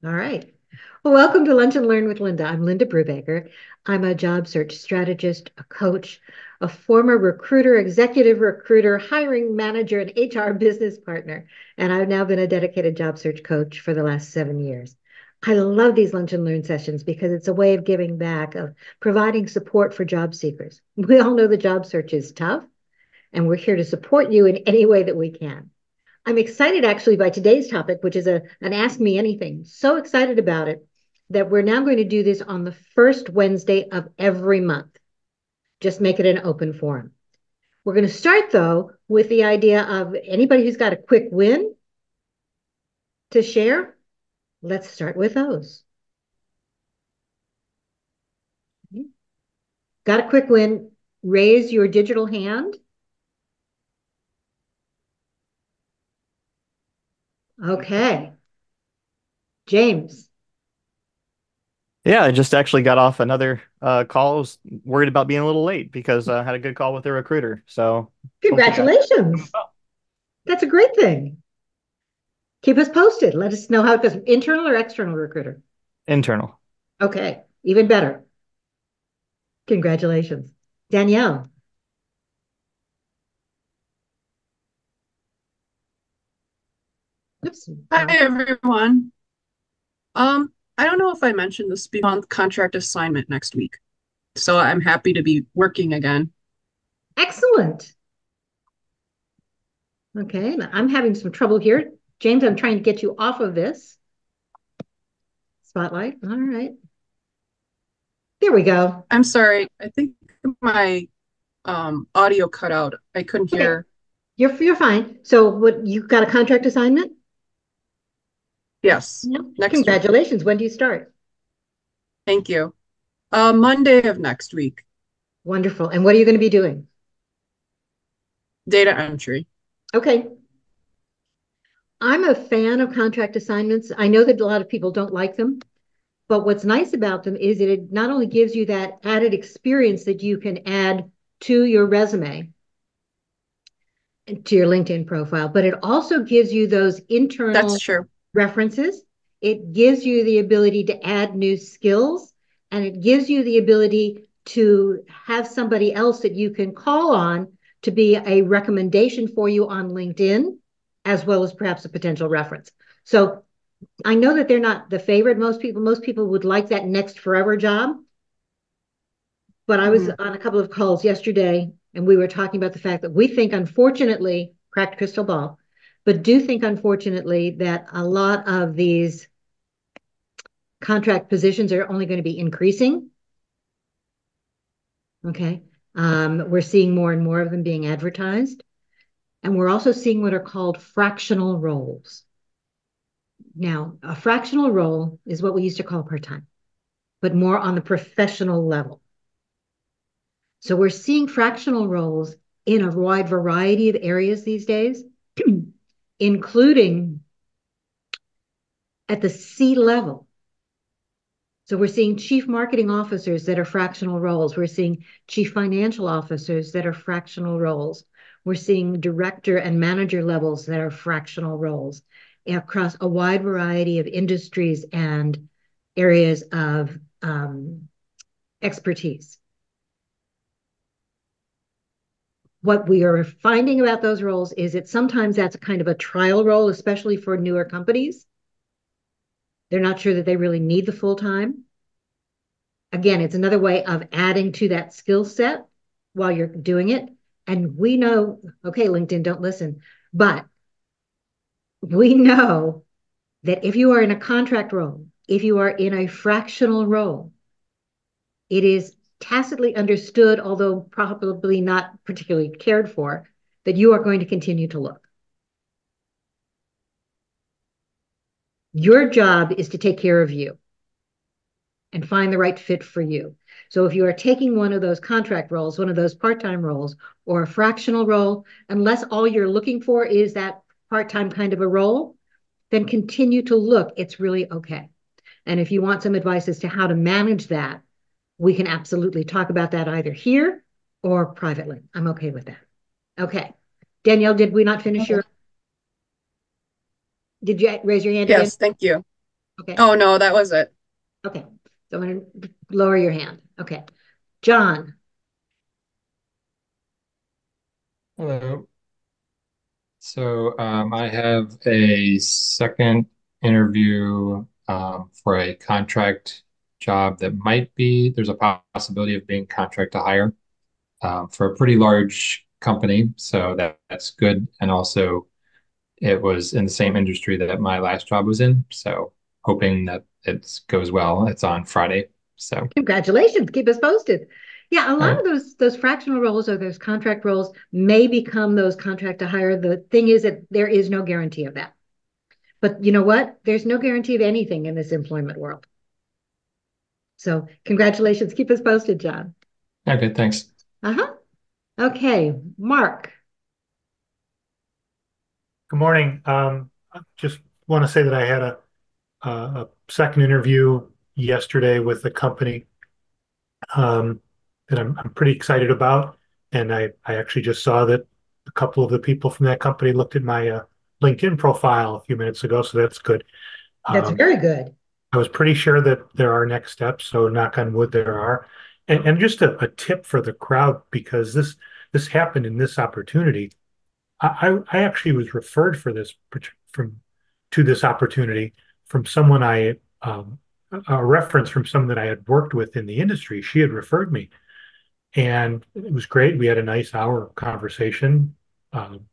All right. Well, welcome to Lunch and Learn with Linda. I'm Linda Brubaker. I'm a job search strategist, a coach, a former recruiter, executive recruiter, hiring manager, and HR business partner. And I've now been a dedicated job search coach for the last 7 years. I love these Lunch and Learn sessions because it's a way of giving back, of providing support for job seekers. We all know the job search is tough, and we're here to support you in any way that we can. I'm excited actually by today's topic, which is an Ask Me Anything. So excited about it that we're now going to do this on the first Wednesday of every month. Just make it an open forum. We're going to start though with the idea of anybody who's got a quick win to share. Let's start with those. Got a quick win? Raise your digital hand. Okay. James. Yeah, I just actually got off another call. I was worried about being a little late because I had a good call with the recruiter. So hopefully I doing Congratulations. well. That's a great thing. Keep us posted. Let us know how it goes. Internal or external recruiter? Internal. Okay, even better. Congratulations. Danielle. Oops. Hi, everyone. I don't know if I mentioned this beyond contract assignment next week, so I'm happy to be working again. Excellent. Okay, I'm having some trouble here. James, I'm trying to get you off of this spotlight. All right. There we go. I'm sorry, I think my audio cut out. I couldn't Okay, hear. you're fine. So what you got a contract assignment? Yes, No. next week. Congratulations. When do you start? Thank you. Monday of next week, Wonderful. And what are you going to be doing? data entry. Okay. I'm a fan of contract assignments. I know that a lot of people don't like them. But what's nice about them is that it not only gives you that added experience that you can add to your resume and to your LinkedIn profile, but it also gives you those That's internal true. references. It gives you the ability to add new skills, and it gives you the ability to have somebody else that you can call on to be a recommendation for you on LinkedIn, as well as perhaps a potential reference. So I know that they're not the favorite. Most people would like that next forever job. But I was Mhm. on a couple of calls yesterday and we were talking about the fact that we think, unfortunately, cracked crystal ball, but do think, unfortunately, that a lot of these contract positions are only going to be increasing. Okay. We're seeing more and more of them being advertised. And we're also seeing what are called fractional roles. Now, a fractional role is what we used to call part time, but more on the professional level. So we're seeing fractional roles in a wide variety of areas these days, including at the C level. So we're seeing chief marketing officers that are fractional roles. We're seeing chief financial officers that are fractional roles. We're seeing director and manager levels that are fractional roles across a wide variety of industries and areas of expertise. What we are finding about those roles is that sometimes that's a kind of a trial role, especially for newer companies. They're not sure that they really need the full time. Again, it's another way of adding to that skill set while you're doing it. And we know, okay, LinkedIn, don't listen, but we know that if you are in a contract role, if you are in a fractional role, it is tacitly understood, although probably not particularly cared for, that you are going to continue to look. Your job is to take care of you and find the right fit for you. So if you are taking one of those contract roles, one of those part-time roles, or a fractional role, unless all you're looking for is that part-time kind of a role, then continue to look. It's really okay. And if you want some advice as to how to manage that, we can absolutely talk about that either here or privately. I'm okay with that. Okay. Danielle, did we not finish Okay. your, did you raise your hand again? Yes, thank you. Okay. Oh, no, that was it. Okay. So I'm going to lower your hand. Okay. John. Hello. So I have a second interview for a contract job that might be, there's a possibility of being contract to hire for a pretty large company. So that's good. And also it was in the same industry that my last job was in. So hoping that it goes well. It's on Friday. So, Congratulations. Keep us posted. Yeah, a all lot right. of those fractional roles or those contract roles may become those contract to hire. The thing is that there is no guarantee of that. But you know what? There's no guarantee of anything in this employment world. So congratulations. Keep us posted, John. Okay, thanks. Uh-huh. Okay, Mark. Good morning. I just want to say that I had a second interview yesterday with a company um, that I'm pretty excited about. And I actually just saw that a couple of the people from that company looked at my LinkedIn profile a few minutes ago, so that's good. That's Um, very good. I was pretty sure that there are next steps, so knock on wood there are. And just a tip for the crowd, because this happened in this opportunity. I actually was referred for this from to this opportunity from someone a reference from someone that I had worked with in the industry. She had referred me, and it was great. We had a nice hour conversation. Um,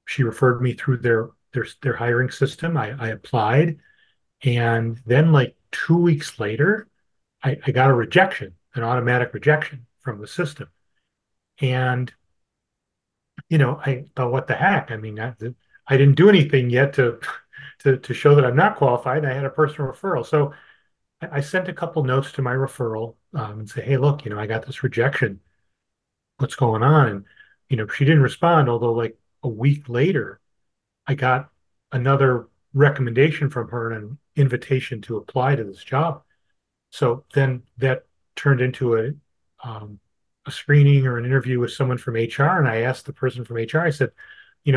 she referred me through their hiring system. I applied, and then like 2 weeks later, I got a rejection, an automatic rejection from the system. And I thought, what the heck? I mean, I didn't do anything yet to show that I'm not qualified. I had a personal referral, so I sent a couple notes to my referral and say, hey, look, I got this rejection. What's going on? And she didn't respond. Although, like a week later, I got another recommendation from her and an invitation to apply to this job. So then that turned into um, a screening or an interview with someone from HR. And I asked the person from HR, I said,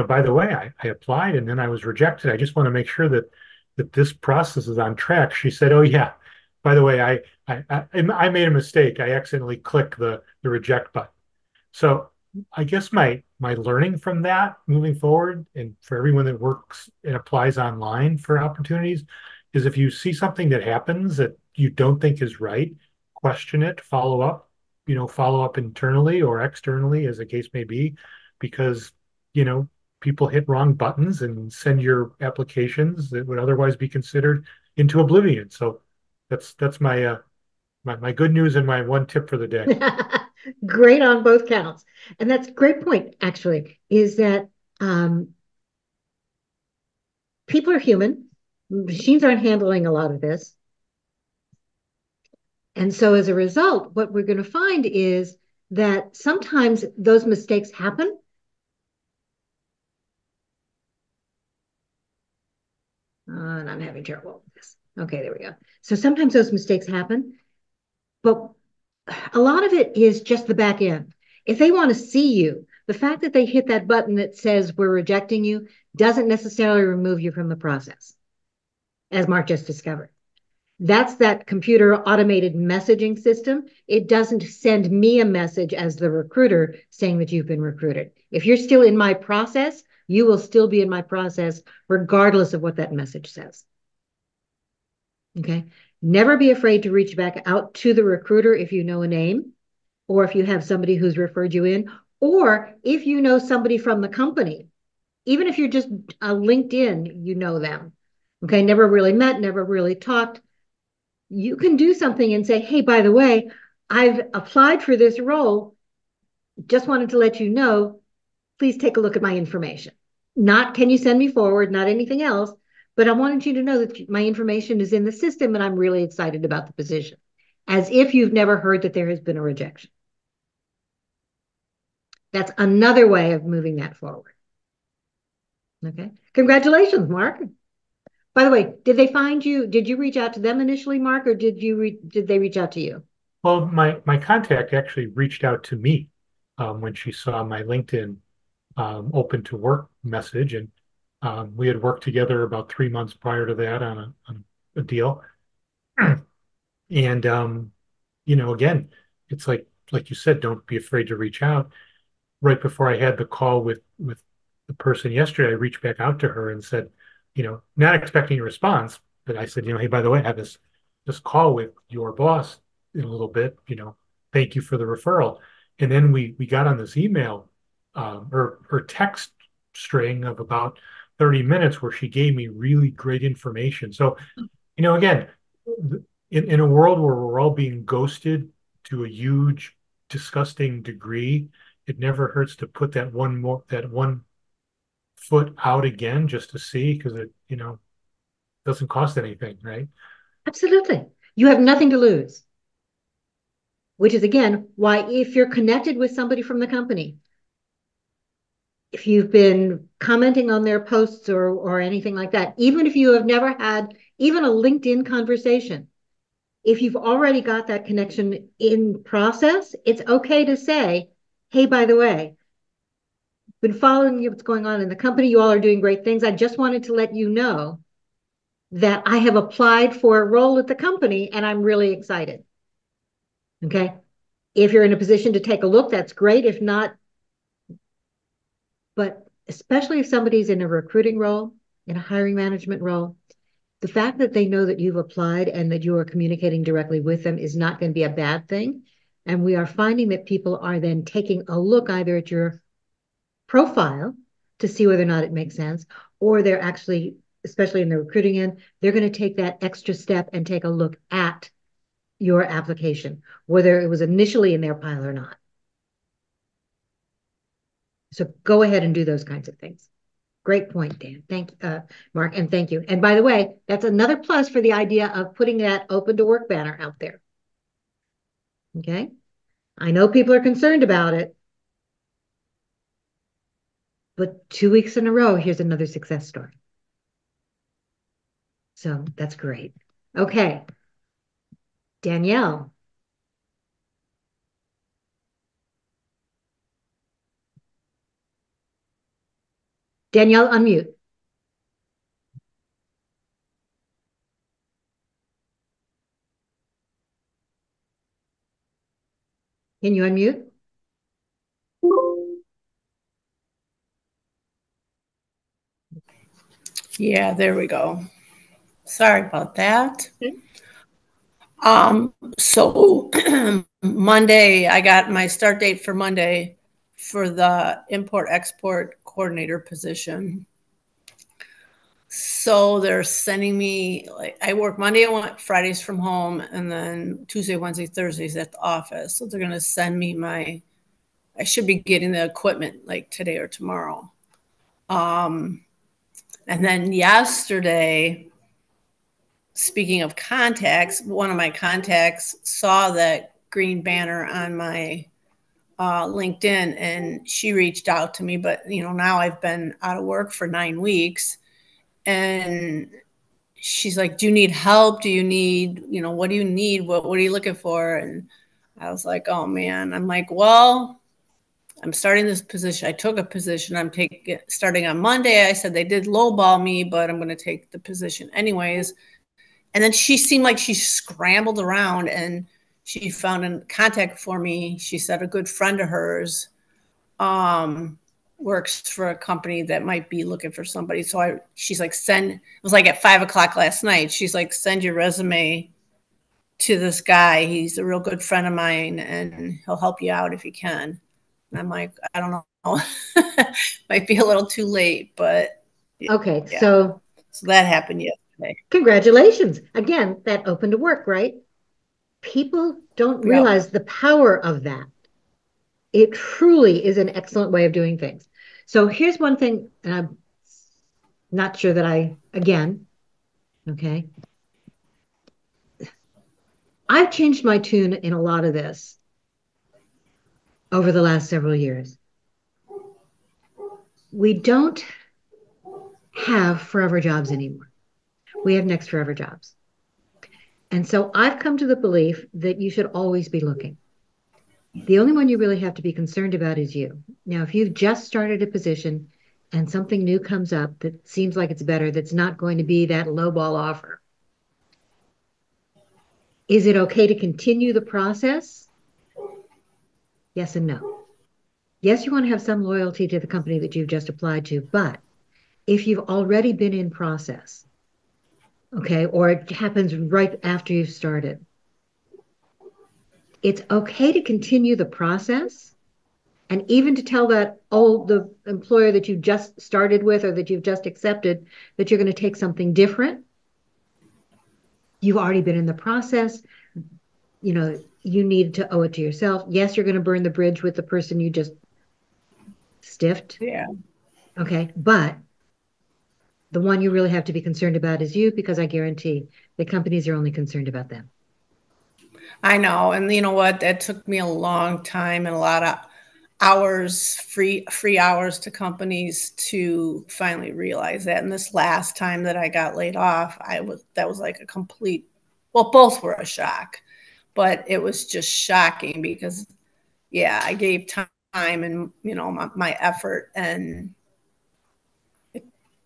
by the way, I applied and then I was rejected. I just want to make sure that this process is on track. She said, oh, yeah, by the way, I made a mistake. I accidentally clicked the reject button. So I guess my learning from that moving forward, and for everyone that works and applies online for opportunities, is if you see something that happens that you don't think is right, question it, follow up internally or externally as the case may be, because you know people hit wrong buttons and send your applications that would otherwise be considered into oblivion. So that's my good news and my one tip for the day. Great on both counts. And that's a great point, actually, is that people are human. Machines aren't handling a lot of this. And so as a result, what we're going to find is that sometimes those mistakes happen. And I'm having trouble with this. Okay, there we go. So sometimes those mistakes happen, but a lot of it is just the back end. If they want to see you, the fact that they hit that button that says we're rejecting you doesn't necessarily remove you from the process, as Mark just discovered. That's that computer automated messaging system. It doesn't send me a message as the recruiter saying that you've been recruited. If you're still in my process, you will still be in my process regardless of what that message says. Okay. Never be afraid to reach back out to the recruiter if you know a name, or if you have somebody who's referred you in, or if you know somebody from the company. Even if you're just a LinkedIn, you know them. Okay. Never really met, never really talked. You can do something and say, hey, by the way, I've applied for this role. Just wanted to let you know, please take a look at my information. Not can you send me forward, not anything else, but I wanted you to know that my information is in the system and I'm really excited about the position, as if you've never heard that there has been a rejection. That's another way of moving that forward. Okay. Congratulations, Mark. By the way, did they find you? Did you reach out to them initially, Mark, or did they reach out to you? Well, my contact actually reached out to me when she saw my LinkedIn open to work message, and we had worked together about 3 months prior to that on deal. And again, it's like you said, don't be afraid to reach out. Right before I had the call with the person yesterday, I reached back out to her and said, not expecting a response, but I said, hey, by the way, I have this call with your boss in a little bit, thank you for the referral. And then we got on this email or text string of about 30 minutes where she gave me really great information. So, again, in a world where we're all being ghosted to a huge, disgusting degree, it never hurts to put that one foot out again just to see, because it doesn't cost anything, right? Absolutely. You have nothing to lose, which is again why if you're connected with somebody from the company, if you've been commenting on their posts or anything like that, even if you have never had even a LinkedIn conversation, if you've already got that connection in process, it's okay to say, hey, by the way, been following what's going on in the company. You all are doing great things. I just wanted to let you know that I have applied for a role at the company and I'm really excited. Okay. If you're in a position to take a look, that's great. If not, but especially if somebody's in a recruiting role, in a hiring management role, the fact that they know that you've applied and that you are communicating directly with them is not going to be a bad thing. And we are finding that people are then taking a look either at your profile to see whether or not it makes sense, or they're actually, especially in the recruiting end, they're going to take that extra step and take a look at your application, whether it was initially in their pile or not. So go ahead and do those kinds of things. Great point, Dan. Thank you, Mark, and thank you. And by the way, that's another plus for the idea of putting that open to work banner out there. Okay. I know people are concerned about it, but 2 weeks in a row, here's another success story. So that's great. Okay. Danielle. Danielle, unmute. Can you unmute? Yeah, there we go. Sorry about that. Okay. So Monday, I got my start date for Monday for the import-export coordinator position. So they're sending me, like, I work Monday and Fridays from home, and then Tuesday, Wednesday, Thursdays at the office. So they're going to send me I should be getting the equipment like today or tomorrow. And then yesterday, speaking of contacts, one of my contacts saw that green banner on my LinkedIn, and she reached out to me. But now I've been out of work for 9 weeks, and she's like, "Do you need help? Do you need, what do you need? What are you looking for?" And I was like, "Oh man," I'm like, "Well, I'm starting this position. I took a position. I'm starting on Monday." I said they did lowball me, but I'm going to take the position anyways. And then she seemed like she scrambled around and she found a contact for me. She said a good friend of hers works for a company that might be looking for somebody. So she's like, it was like at 5:00 last night. She's like, send your resume to this guy. He's a real good friend of mine and he'll help you out if he can. And I'm like, I don't know. Might be a little too late, but. Okay. Yeah. So that happened yesterday. Congratulations. Again, that open to work, right? People don't realize the power of that. It truly is an excellent way of doing things. So here's one thing, and I'm not sure that okay. I've changed my tune in a lot of this over the last several years. We don't have forever jobs anymore. We have next forever jobs. And so I've come to the belief that you should always be looking. The only one you really have to be concerned about is you. Now, if you've just started a position and something new comes up that seems like it's better, that's not going to be that lowball offer, Is it okay to continue the process? Yes and no. Yes, you want to have some loyalty to the company that you've just applied to, but if you've already been in process, okay, or it happens right after you've started, it's okay to continue the process and even to tell the employer that you just started with or that you've just accepted that you're going to take something different. You've already been in the process. You know, you need to owe it to yourself. Yes, you're going to burn the bridge with the person you just stiffed. Yeah. Okay. But the one you really have to be concerned about is you, because I guarantee the companies are only concerned about them. I know. And you know what? That took me a long time and a lot of hours, free hours to companies to finally realize that. And this last time that I got laid off, that was like a complete, well, both were a shock, but it was just shocking because, yeah, I gave time and, you know, my effort, and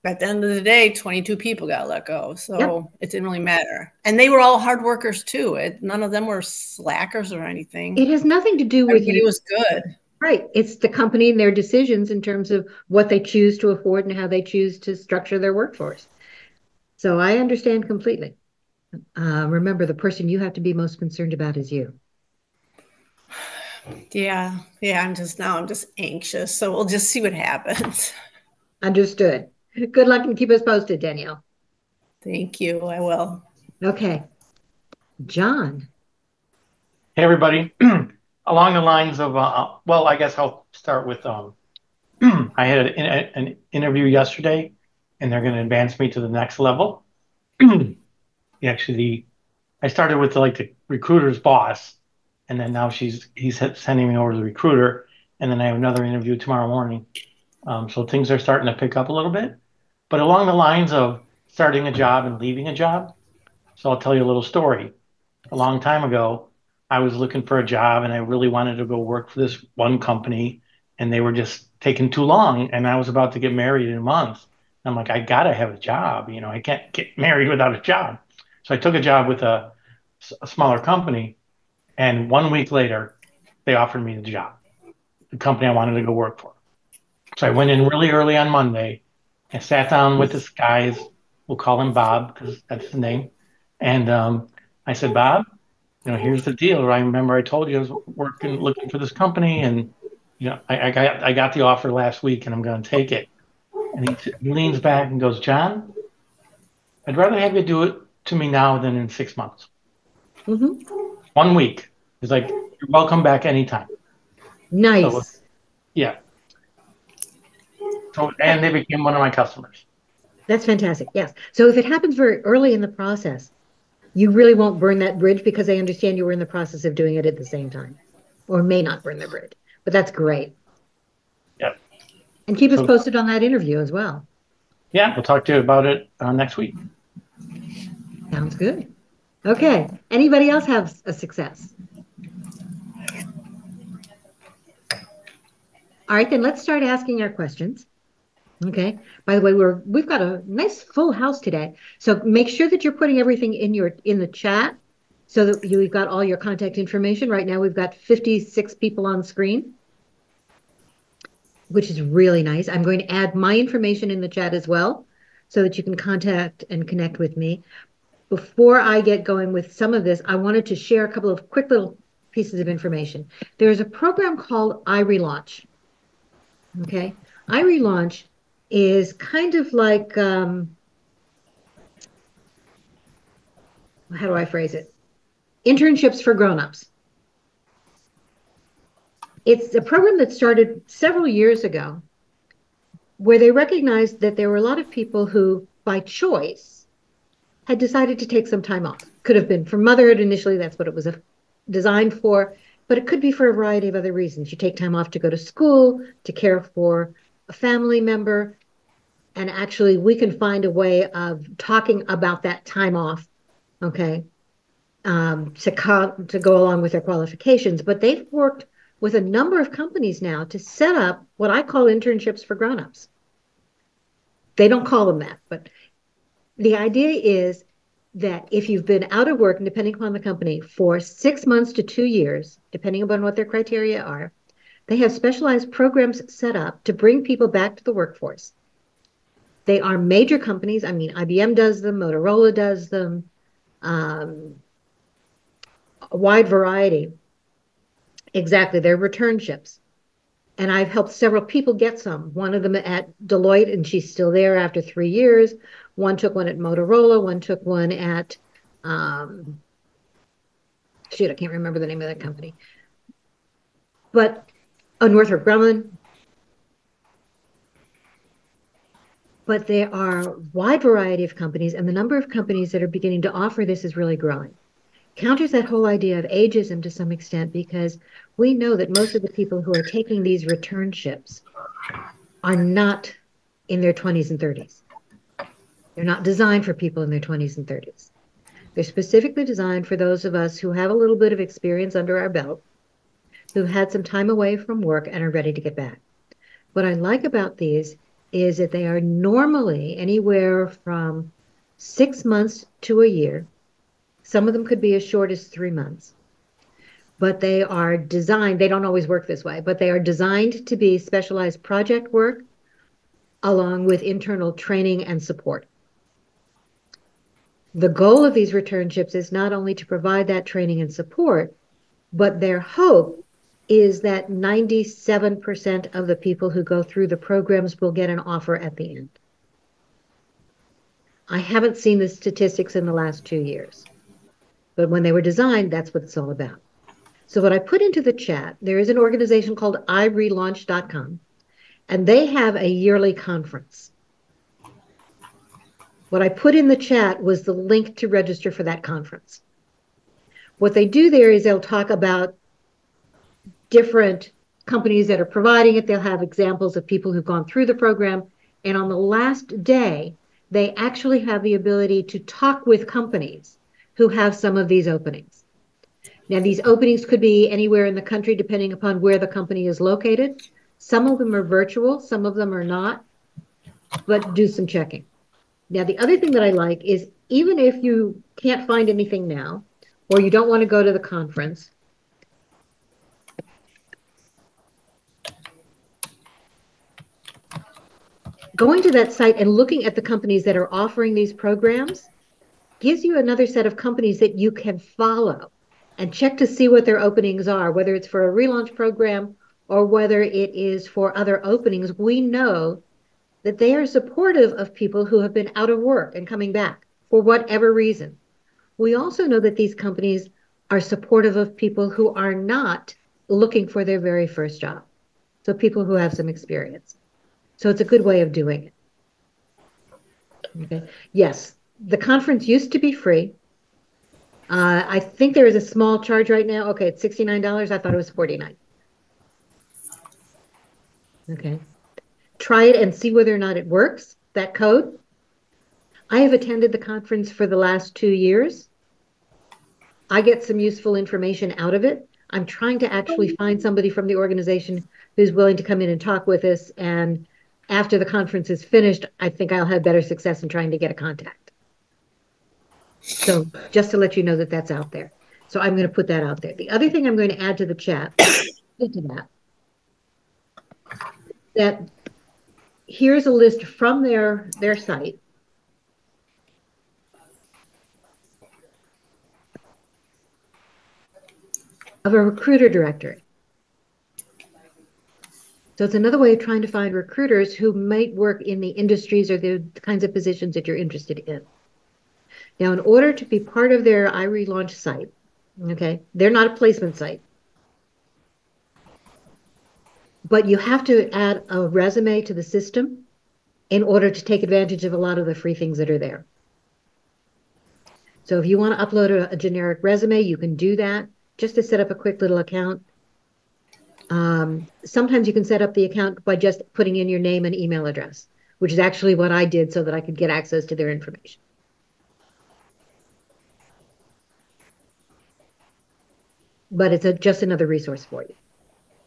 at the end of the day, 22 people got let go. So It didn't really matter. And they were all hard workers too. None of them were slackers or anything. It has nothing to do with Everybody you. was good. Right. It's the company and their decisions in terms of what they choose to afford and how they choose to structure their workforce. So I understand completely. Remember, the person you have to be most concerned about is you. Yeah. I'm just anxious. So we'll just see what happens. Understood. Good luck and keep us posted, Danielle. Thank you. I will. Okay. John. Hey, everybody. Along the lines of, well, I guess I'll start with, I had an interview yesterday, and they're going to advance me to the next level. Actually, I started with the recruiter's boss, and then now he's sending me over to the recruiter, and then I have another interview tomorrow morning. So things are starting to pick up a little bit. But along the lines of starting a job and leaving a job, so I'll tell you a little story. A long time ago, I was looking for a job and I really wanted to go work for this one company, and they were just taking too long. And I was about to get married in a month. I'm like, I gotta have a job. You know, I can't get married without a job. So I took a job with a smaller company, and 1 week later, they offered me the job, the company I wanted to go work for. So I went in really early on Monday and sat down with this guy. We'll call him Bob because that's his name. And I said, Bob, you know, here's the deal. I remember I told you I was looking for this company, and you know, I got the offer last week, and I'm going to take it. And he leans back and goes, John, I'd rather have you do it to me now than in 6 months. 1 week. He's like, you're welcome back anytime. Nice. So, yeah. So, and they became one of my customers. That's fantastic. Yes. So if it happens very early in the process, you really won't burn that bridge because they understand you were in the process of doing it at the same time, or may not burn the bridge. But that's great. Yep. And keep us posted on that interview as well. Yeah, we'll talk to you about it next week. Sounds good. Okay. Anybody else have a success? All right, then let's start asking our questions. Okay. By the way, we've got a nice full house today. So make sure that you're putting everything in the chat so that you've got all your contact information. Right now we've got 56 people on screen, which is really nice. I'm going to add my information in the chat as well so that you can contact and connect with me. Before I get going with some of this, I wanted to share a couple of quick little pieces of information. There's a program called iRelaunch. Okay. iRelaunch is kind of like, how do I phrase it? Internships for grown-ups. It's a program that started several years ago where they recognized that there were a lot of people who, by choice, had decided to take some time off. Could have been for motherhood initially, that's what it was designed for, but it could be for a variety of other reasons. You take time off to go to school, to care for a family member, and actually we can find a way of talking about that time off, okay, to go along with their qualifications. But they've worked with a number of companies now to set up what I call internships for grown-ups. They don't call them that, but the idea is that if you've been out of work, and depending upon the company, for 6 months to 2 years, depending upon what their criteria are, they have specialized programs set up to bring people back to the workforce. They are major companies. I mean, IBM does them, Motorola does them, a wide variety. Exactly, they're returnships. And I've helped several people get some. One of them at Deloitte, and she's still there after 3 years. One took one at Motorola. One took one at, shoot, I can't remember the name of that company. But Northrop Grumman. But there are a wide variety of companies, and the number of companies that are beginning to offer this is really growing. Counters that whole idea of ageism to some extent, because we know that most of the people who are taking these returnships are not in their 20s and 30s. They're not designed for people in their 20s and 30s. They're specifically designed for those of us who have a little bit of experience under our belt, who've had some time away from work and are ready to get back. What I like about these is that they are normally anywhere from 6 months to a year. Some of them could be as short as 3 months. But they are designed, they don't always work this way, but they are designed to be specialized project work along with internal training and support. The goal of these returnships is not only to provide that training and support, but their hope is that 97% of the people who go through the programs will get an offer at the end. I haven't seen the statistics in the last 2 years, but when they were designed, that's what it's all about. So what I put into the chat, there is an organization called irelaunch.com, and they have a yearly conference. What I put in the chat was the link to register for that conference. What they do there is they'll talk about different companies that are providing it. They'll have examples of people who've gone through the program. And on the last day, they actually have the ability to talk with companies who have some of these openings. Now, these openings could be anywhere in the country, depending upon where the company is located. Some of them are virtual, some of them are not, but do some checking. Now, the other thing that I like is even if you can't find anything now, or you don't want to go to the conference, going to that site and looking at the companies that are offering these programs gives you another set of companies that you can follow and check to see what their openings are, whether it's for a relaunch program or whether it is for other openings. We know that they are supportive of people who have been out of work and coming back for whatever reason. We also know that these companies are supportive of people who are not looking for their very first job. So people who have some experience. So it's a good way of doing it. Okay. Yes, the conference used to be free. I think there is a small charge right now. Okay, it's $69. I thought it was $49. Okay. Try it and see whether or not it works, that code. I have attended the conference for the last 2 years. I get some useful information out of it. I'm trying to actually find somebody from the organization who's willing to come in and talk with us. And after the conference is finished, I think I'll have better success in trying to get a contact. So just to let you know that that's out there. So I'm going to put that out there. The other thing I'm going to add to the chat, that here's a list from their site of a recruiter directory. So it's another way of trying to find recruiters who might work in the industries or the kinds of positions that you're interested in. Now, in order to be part of their iRelaunch site, okay, they're not a placement site, but you have to add a resume to the system in order to take advantage of a lot of the free things that are there. So if you want to upload a generic resume, you can do that just to set up a quick little account. Sometimes you can set up the account by just putting in your name and email address, which is actually what I did so that I could get access to their information. But it's just another resource for you.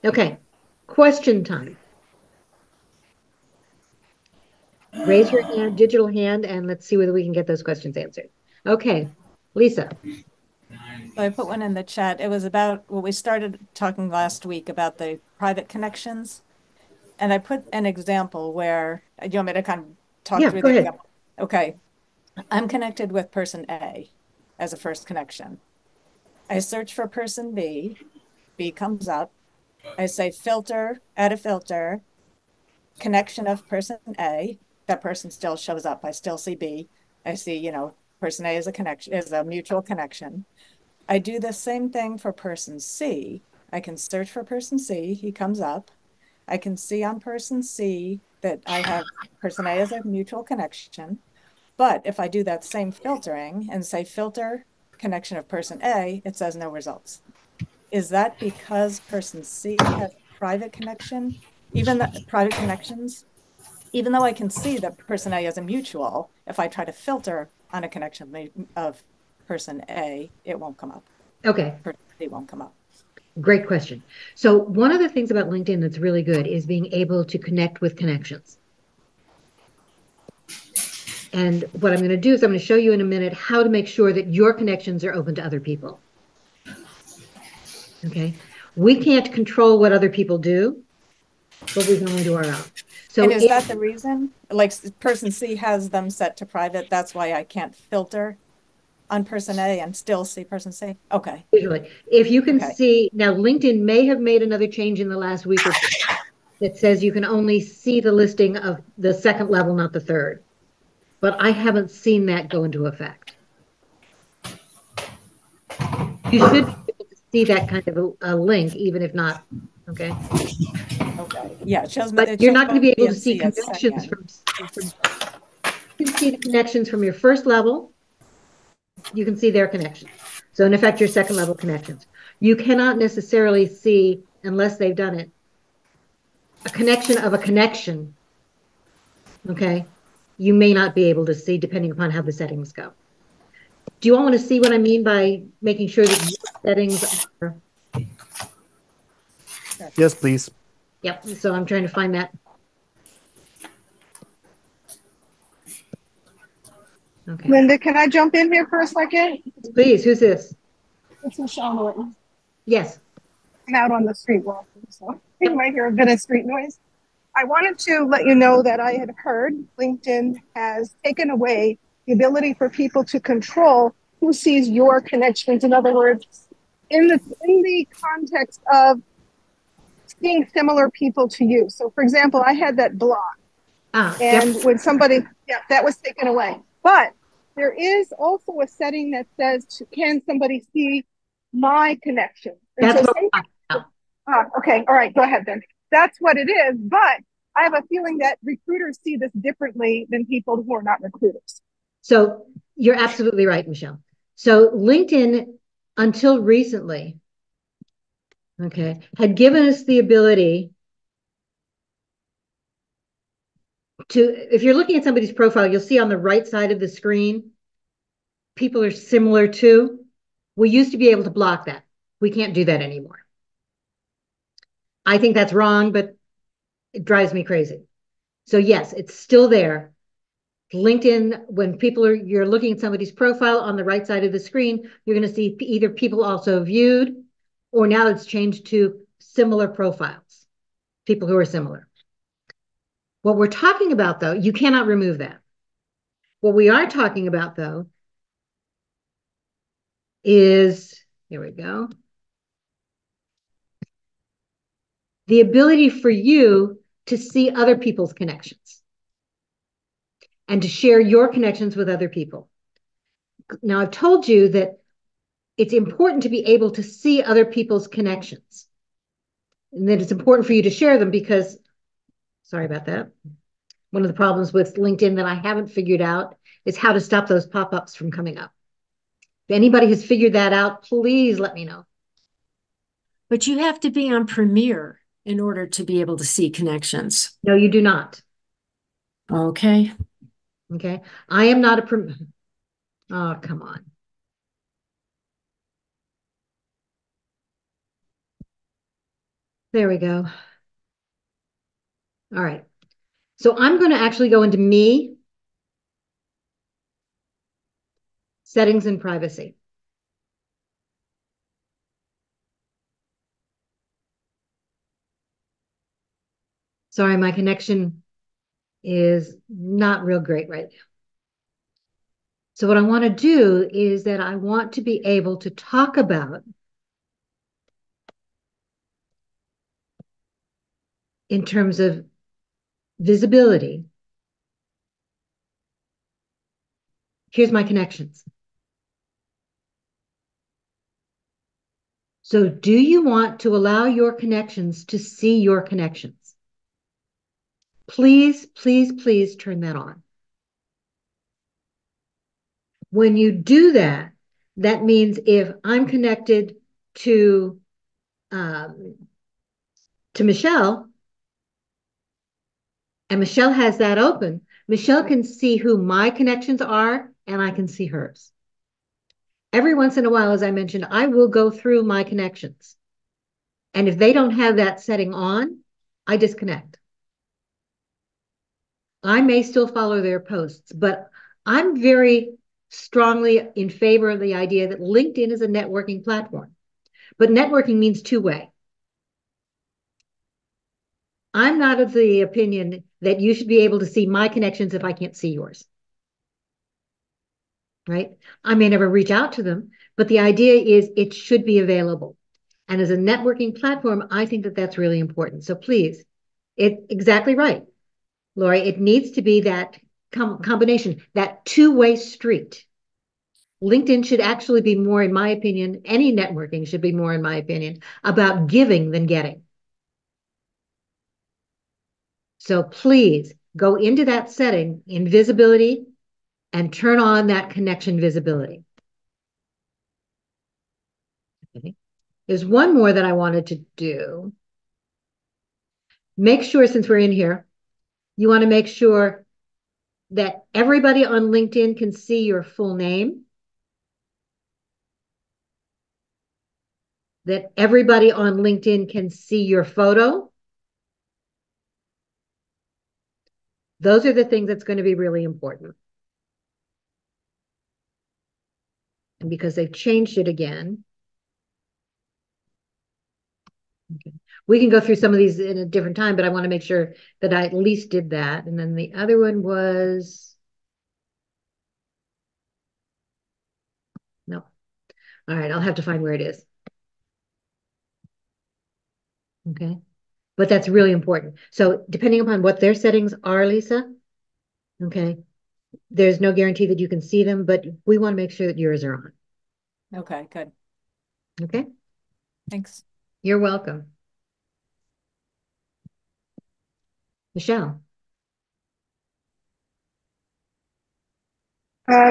Okay, question time. Raise your hand, digital hand, and let's see whether we can get those questions answered. Okay, Lisa. So I put one in the chat. It was about what we started talking last week about the private connections. And I put an example where, do you want me to kind of talk through the example? Okay. I'm connected with person A as a first connection. I search for person B. B comes up. I say filter, add a filter, connection of person A. That person still shows up. I still see B. I see, you know, person A is a connection, is a mutual connection. I do the same thing for person C. I can search for person C. He comes up. I can see on person C that I have person A as a mutual connection. But if I do that same filtering and say filter connection of person A, it says no results. Is that because person C has private connection, even the private connections, even though I can see that person A is a mutual, if I try to filter on a connection of person A, it won't come up. Okay. Person C won't come up. Great question. So one of the things about LinkedIn that's really good is being able to connect with connections. And what I'm going to do is I'm going to show you in a minute how to make sure that your connections are open to other people. Okay. We can't control what other people do, but we can only do our own. So and is that the reason? Like person C has them set to private. That's why I can't filter on person A and still see person C. Okay. Usually, if you can see now, LinkedIn may have made another change in the last week or two that says you can only see the listing of the second level, not the third. But I haven't seen that go into effect. You should be able to see that kind of a link, even if not. Okay. Okay. Yeah, it shows me. But you're not going to be able to see connections from. You can see the connections from your first level. You can see their connections. So in effect, your second level connections. You cannot necessarily see, unless they've done it, a connection of a connection. Okay. You may not be able to see depending upon how the settings go. Do you all want to see what I mean by making sure that settings are? Yes, please. Yep. So I'm trying to find that. Okay. Linda, can I jump in here for a second? Please. Who's this? It's Michelle Norton. Yes. I'm out on the street walking, so you might hear a bit of street noise. I wanted to let you know that I had heard LinkedIn has taken away the ability for people to control who sees your connections. In other words, in the context of seeing similar people to you. So for example, I had that block. When somebody, that was taken away. But there is also a setting that says, can somebody see my connection? And that's so okay, all right, go ahead then. That's what it is, but I have a feeling that recruiters see this differently than people who are not recruiters. So you're absolutely right, Michelle. So LinkedIn, until recently, okay, had given us the ability to, if you're looking at somebody's profile, you'll see on the right side of the screen, people are similar to. We used to be able to block that. We can't do that anymore. I think that's wrong, but it drives me crazy. So yes, it's still there. LinkedIn, when you're looking at somebody's profile on the right side of the screen, you're going to see either people also viewed, or now it's changed to similar profiles, people who are similar. What we're talking about, though, you cannot remove that. What we are talking about, though, is, here we go, the ability for you to see other people's connections and to share your connections with other people. Now, I've told you that it's important to be able to see other people's connections, and that it's important for you to share them because, sorry about that. One of the problems with LinkedIn that I haven't figured out is how to stop those pop-ups from coming up. If anybody has figured that out, please let me know. But you have to be on Premiere in order to be able to see connections. No, you do not. Okay. Okay. I am not a Premiere. Oh, come on. There we go. All right. So I'm going to actually go into me. settings and privacy. Sorry, my connection is not real great right now. So what I want to do is that I want to be able to talk about in terms of visibility. Here's my connections. So do you want to allow your connections to see your connections? Please, please, please turn that on. When you do that, that means if I'm connected to Michelle, and Michelle has that open, Michelle can see who my connections are, and I can see hers. Every once in a while, as I mentioned, I will go through my connections. And if they don't have that setting on, I disconnect. I may still follow their posts, but I'm very strongly in favor of the idea that LinkedIn is a networking platform. But networking means two-way. I'm not of the opinion that you should be able to see my connections if I can't see yours. Right? I may never reach out to them, but the idea is it should be available. And as a networking platform, I think that that's really important. So please, exactly right, Lori, it needs to be that combination, that two-way street. LinkedIn should actually be more, in my opinion, any networking should be more, in my opinion, about giving than getting. So please go into that setting in visibility and turn on that connection visibility. Okay. There's one more that I wanted to do. Make sure, since we're in here, you want to make sure that everybody on LinkedIn can see your full name, that everybody on LinkedIn can see your photo. Those are the things that's going to be really important. And because they've changed it again. Okay. We can go through some of these in a different time, but I want to make sure that I at least did that. And then the other one was, no. All right, I'll have to find where it is. Okay. But that's really important. So depending upon what their settings are, Lisa, okay, there's no guarantee that you can see them, but we want to make sure that yours are on. Okay, good. Okay. Thanks. You're welcome. Michelle.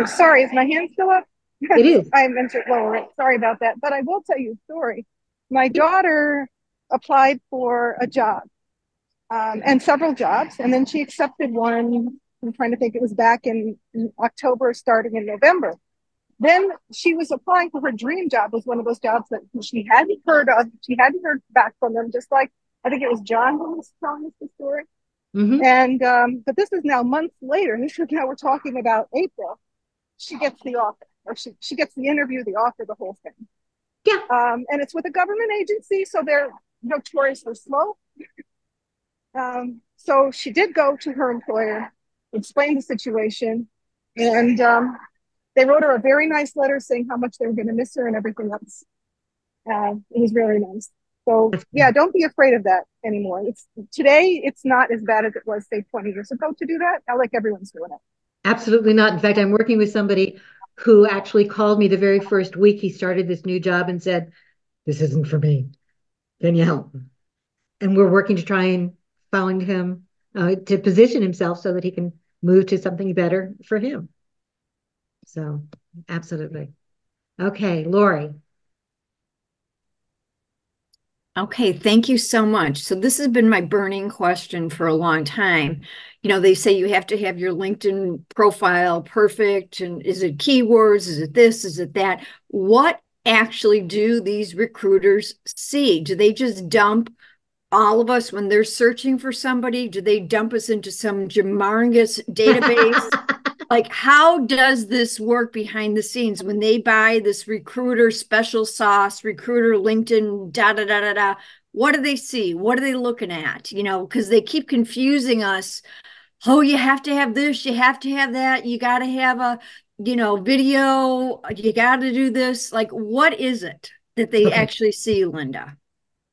Sorry, is my hand still up? It is. I meant to lower it. Sorry about that. But I will tell you a story. My daughter applied for a job and several jobs, and then she accepted one. I'm trying to think, it was back in October, starting in November. Then she was applying for her dream job, was one of those jobs that she hadn't heard of. She hadn't heard back from them, just like I think it was John who was telling us the story. Mm-hmm. And but this is now months later, and this is now we're talking about April. She gets the offer, or she gets the interview, the offer, the whole thing. Yeah. And it's with a government agency, so they're notoriously slow. So she did go to her employer, explain the situation, and they wrote her a very nice letter saying how much they were going to miss her and everything else. It was very nice. So yeah, don't be afraid of that anymore. Today, it's not as bad as it was, say, 20 years ago to do that. I like everyone's doing it. Absolutely not. In fact, I'm working with somebody who actually called me the very first week he started this new job and said, "This isn't for me. Can you help?" And we're working to try and find him to position himself so that he can move to something better for him. So absolutely. Okay, Lori. Okay, thank you so much. So this has been my burning question for a long time. You know, they say you have to have your LinkedIn profile perfect. And is it keywords? Is it this? Is it that? What actually do these recruiters see? Do they just dump all of us when they're searching for somebody? Do they dump us into some humongous database? Like, how does this work behind the scenes when they buy this recruiter special sauce, recruiter LinkedIn, da da da da da? What do they see? What are they looking at? You know, because they keep confusing us. Oh, you have to have this, you have to have that, you got to have a, you know, video, you got to do this. Like, what is it that they actually see, Linda?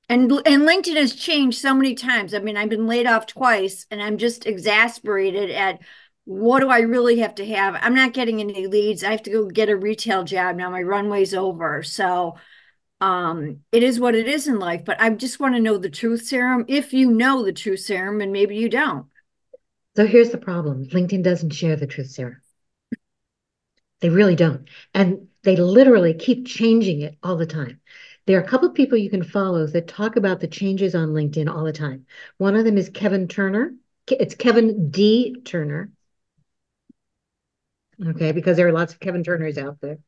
And LinkedIn has changed so many times. I mean, I've been laid off twice, and I'm just exasperated at what do I really have to have? I'm not getting any leads. I have to go get a retail job now. My runway's over. So it is what it is in life. But I just want to know the truth serum, if you know the truth serum, and maybe you don't. So here's the problem. LinkedIn doesn't share the truth serum. They really don't. And they literally keep changing it all the time. There are a couple of people you can follow that talk about the changes on LinkedIn all the time. One of them is Kevin Turner. It's Kevin D. Turner. Okay, because there are lots of Kevin Turners out there.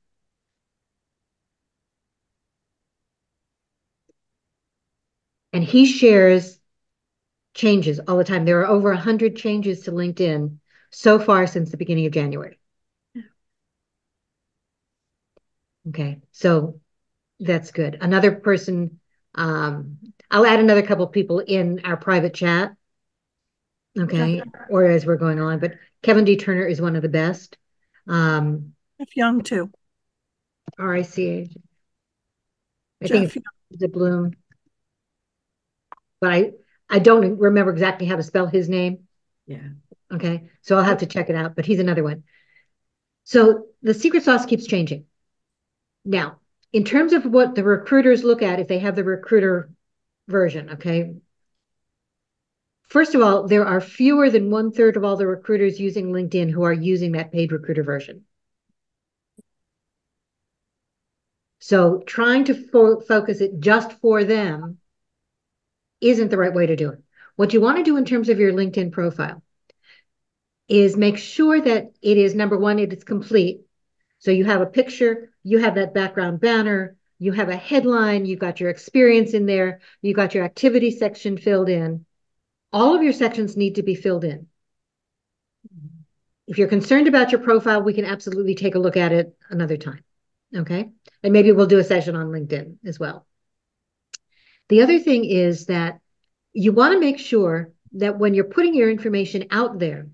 And he shares changes all the time. There are over 100 changes to LinkedIn so far since the beginning of January. Okay, so that's good. Another person, I'll add another couple of people in our private chat. Okay, or as we're going on, but Kevin D. Turner is one of the best. Jeff Young too. RIC. I think it's a Bloom. But I don't remember exactly how to spell his name. Yeah. Okay, so I'll have to check it out, but he's another one. So the secret sauce keeps changing. Now, in terms of what the recruiters look at, if they have the recruiter version, okay. First of all, there are fewer than 1/3 of all the recruiters using LinkedIn who are using that paid recruiter version. So trying to focus it just for them isn't the right way to do it. What you want to do in terms of your LinkedIn profile is make sure that it is, number one, it is complete. So you have a picture, you have that background banner, you have a headline, you've got your experience in there, you've got your activity section filled in. All of your sections need to be filled in. If you're concerned about your profile, we can absolutely take a look at it another time. Okay. And maybe we'll do a session on LinkedIn as well. The other thing is that you want to make sure that when you're putting your information out there,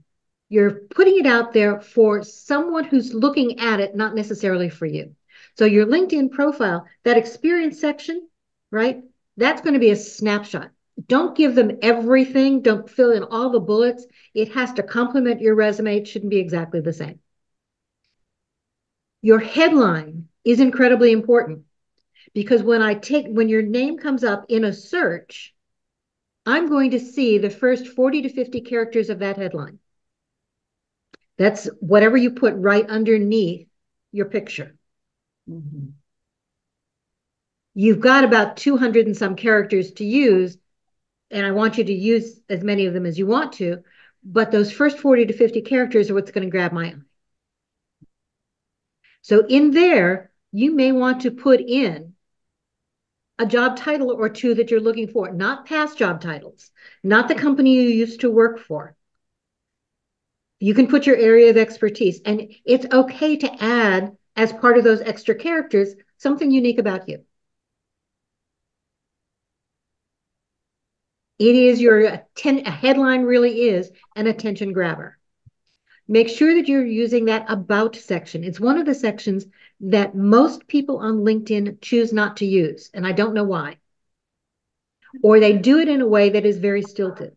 you're putting it out there for someone who's looking at it, not necessarily for you. So your LinkedIn profile, that experience section, right? That's going to be a snapshot. Don't give them everything. Don't fill in all the bullets. It has to complement your resume. It shouldn't be exactly the same. Your headline is incredibly important because when your name comes up in a search, I'm going to see the first 40 to 50 characters of that headline. That's whatever you put right underneath your picture. Mm-hmm. You've got about 200 and some characters to use, and I want you to use as many of them as you want to, but those first 40 to 50 characters are what's going to grab my eye. So in there, you may want to put in a job title or two that you're looking for, not past job titles, not the company you used to work for. You can put your area of expertise, and it's okay to add, as part of those extra characters, something unique about you. It is a headline really is an attention grabber. Make sure that you're using that about section. It's one of the sections that most people on LinkedIn choose not to use, and I don't know why. Or they do it in a way that is very stilted.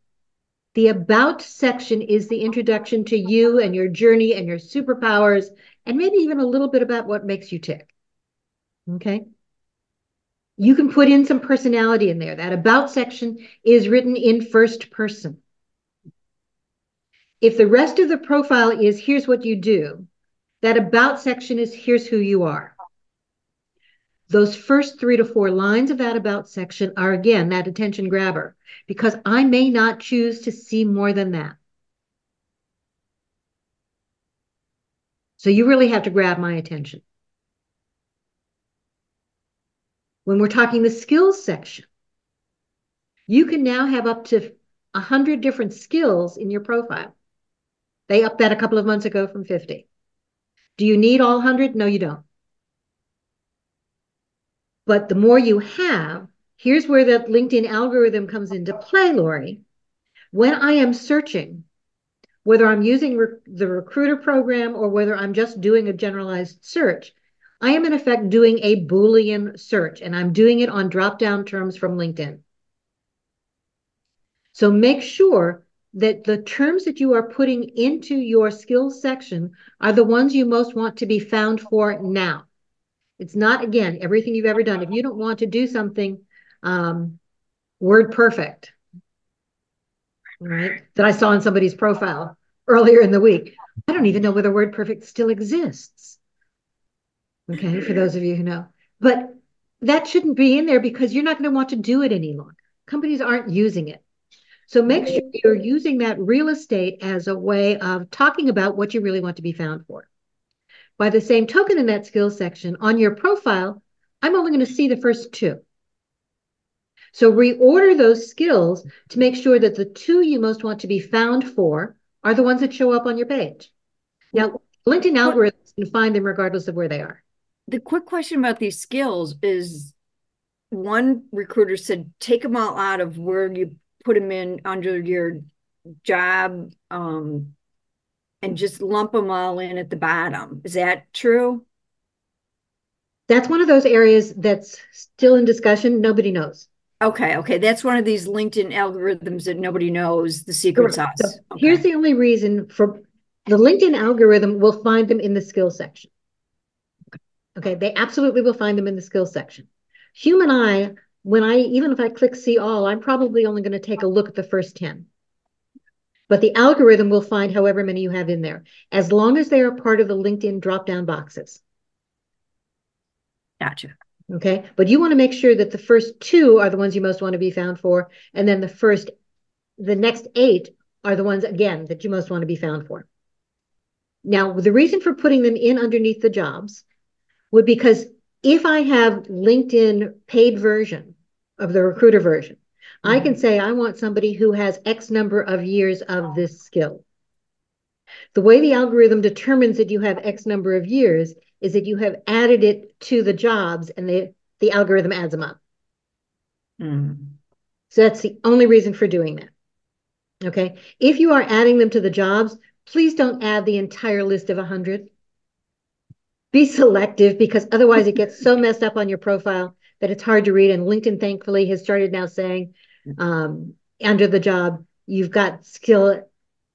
The about section is the introduction to you and your journey and your superpowers, and maybe even a little bit about what makes you tick. Okay? You can put in some personality in there. That about section is written in first person. If the rest of the profile is here's what you do, that about section is here's who you are. Those first 3 to 4 lines of that about section are, again, that attention grabber, because I may not choose to see more than that. So you really have to grab my attention. When we're talking the skills section, you can now have up to 100 different skills in your profile. They upped that a couple of months ago from 50. Do you need all 100? No, you don't. But the more you have, here's where that LinkedIn algorithm comes into play, Lori. When I am searching, whether I'm using the recruiter program or whether I'm just doing a generalized search, I am in effect doing a Boolean search, and I'm doing it on drop-down terms from LinkedIn. So make sure that the terms that you are putting into your skills section are the ones you most want to be found for now. It's not, again, everything you've ever done. If you don't want to do something word perfect, right, that I saw in somebody's profile earlier in the week, I don't even know whether word perfect still exists. Okay, for those of you who know. But that shouldn't be in there because you're not going to want to do it any longer. Companies aren't using it. So make sure you're using that real estate as a way of talking about what you really want to be found for. By the same token, in that skills section, on your profile, I'm only going to see the first two. So reorder those skills to make sure that the two you most want to be found for are the ones that show up on your page. Now, LinkedIn algorithms can find them regardless of where they are. The quick question about these skills is, one recruiter said, take them all out of where you put them in under your job and just lump them all in at the bottom. Is that true? That's one of those areas that's still in discussion. Nobody knows. Okay. That's one of these LinkedIn algorithms that nobody knows the secret sauce. So here's the only reason for the LinkedIn algorithm will find them in the skills section. Okay, they absolutely will find them in the skills section. Human eye, even if I click see all, I'm probably only going to take a look at the first 10. But the algorithm will find however many you have in there, as long as they are part of the LinkedIn drop-down boxes. Gotcha. Okay, but you want to make sure that the first 2 are the ones you most want to be found for, and then the next 8 are the ones, again, that you most want to be found for. Now, the reason for putting them in underneath the jobs would be because if I have LinkedIn paid version of the recruiter version, I can say I want somebody who has X number of years of this skill. The way the algorithm determines that you have X number of years is that you have added it to the jobs and the algorithm adds them up. So that's the only reason for doing that. Okay. If you are adding them to the jobs, please don't add the entire list of 100. Be selective, because otherwise it gets so messed up on your profile that it's hard to read. And LinkedIn, thankfully, has started now saying under the job, you've got skill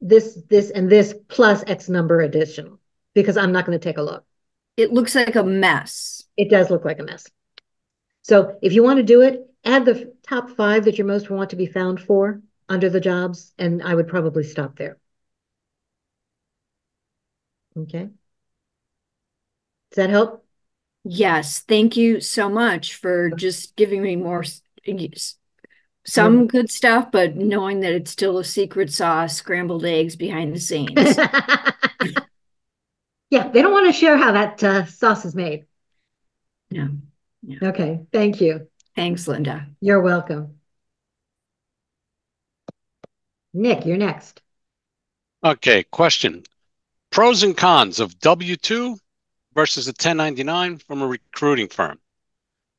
this, and this plus X number additional, because I'm not going to take a look. It looks like a mess. It does look like a mess. So if you want to do it, add the top 5 that you most want to be found for under the jobs, and I would probably stop there. Okay. Does that help? Yes. Thank you so much for just giving me more, some good stuff, but knowing that it's still a secret sauce, scrambled eggs behind the scenes. Yeah, they don't want to share how that sauce is made. Yeah. Okay, thank you. Thanks, Linda. You're welcome. Nick, you're next. Okay, question. Pros and cons of W-2 versus a 1099 from a recruiting firm.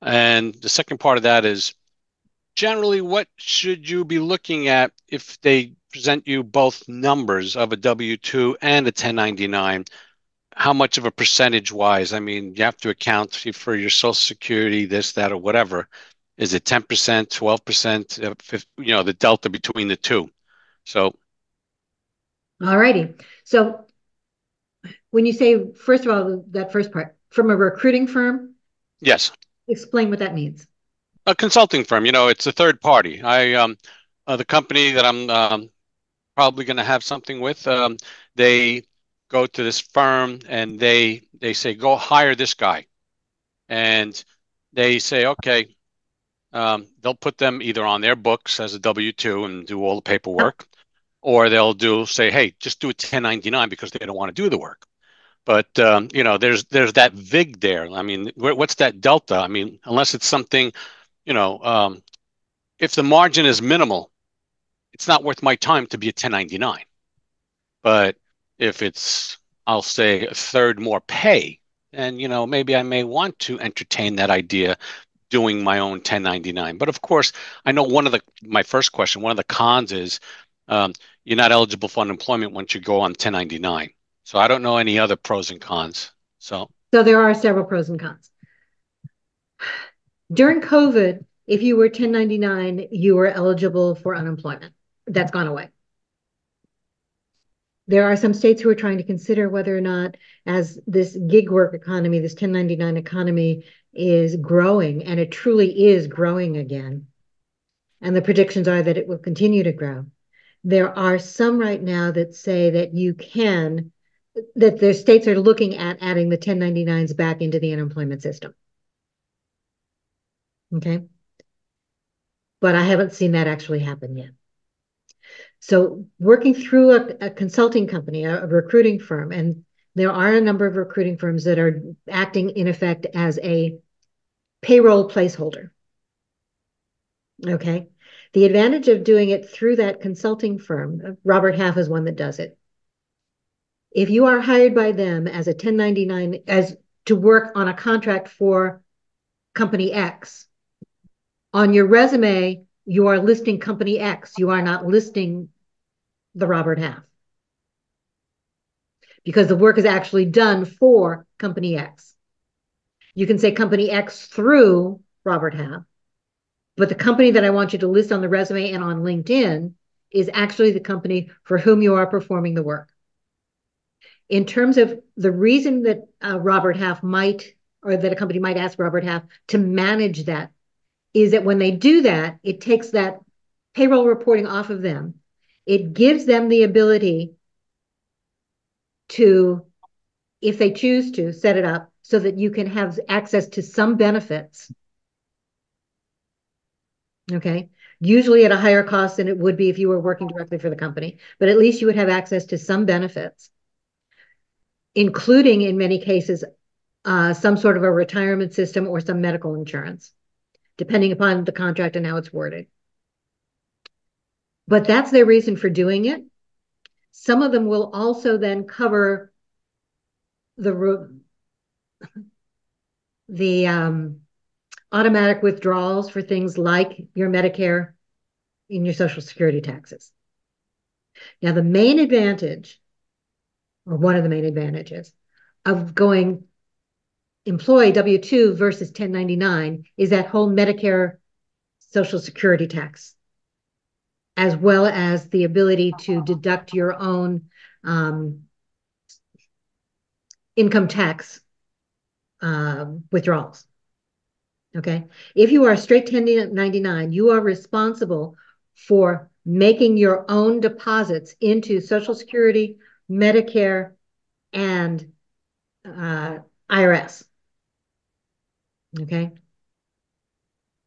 And the second part of that is, generally, what should you be looking at if they present you both numbers of a W-2 and a 1099? How much of a percentage-wise? I mean, you have to account for your Social Security, this, that, or whatever. Is it 10%, 12%, the delta between the two? So. All righty. So when you say, first of all, that first part, from a recruiting firm? Yes. Explain what that means. A consulting firm, it's a third party. The company that I'm probably going to have something with, they go to this firm and they say, go hire this guy. And they say, okay, they'll put them either on their books as a W-2 and do all the paperwork, or they'll say, hey, just do a 1099 because they don't want to do the work. But, there's that VIG there. I mean, what's that delta? I mean, unless it's something, if the margin is minimal, it's not worth my time to be a 1099. But if it's, I'll say, a third more pay, and maybe I may want to entertain that idea doing my own 1099. But of course, I know my first question, one of the cons is you're not eligible for unemployment once you go on 1099. So I don't know any other pros and cons. So there are several pros and cons. During COVID, if you were 1099, you were eligible for unemployment. That's gone away. There are some states who are trying to consider whether or not, as this gig work economy, this 1099 economy is growing, and it truly is growing again, and the predictions are that it will continue to grow. There are some right now that say that that the states are looking at adding the 1099s back into the unemployment system. Okay. But I haven't seen that actually happen yet. So working through a consulting company, a recruiting firm, and there are a number of recruiting firms that are acting in effect as a payroll placeholder. Okay. The advantage of doing it through that consulting firm, Robert Half is one that does it. If you are hired by them as a 1099, as to work on a contract for company X, on your resume, you are listing company X. You are not listing the Robert Half, because the work is actually done for company X. You can say company X through Robert Half, but the company that I want you to list on the resume and on LinkedIn is actually the company for whom you are performing the work. In terms of the reason that Robert Half might, or that a company might ask Robert Half to manage that, is that when they do that, it takes that payroll reporting off of them. It gives them the ability to, if they choose to, set it up so that you can have access to some benefits. Okay. Usually at a higher cost than it would be if you were working directly for the company, but at least you would have access to some benefits, including in many cases, some sort of a retirement system or some medical insurance, depending upon the contract and how it's worded. But that's their reason for doing it. Some of them will also then cover the automatic withdrawals for things like your Medicare and your Social Security taxes. Now, the main advantage, or one of the main advantages of going employee W-2 versus 1099 is that whole Medicare Social Security tax, as well as the ability to deduct your own income tax withdrawals. Okay. If you are a straight 1099, you are responsible for making your own deposits into Social Security, Medicare, and IRS. Okay.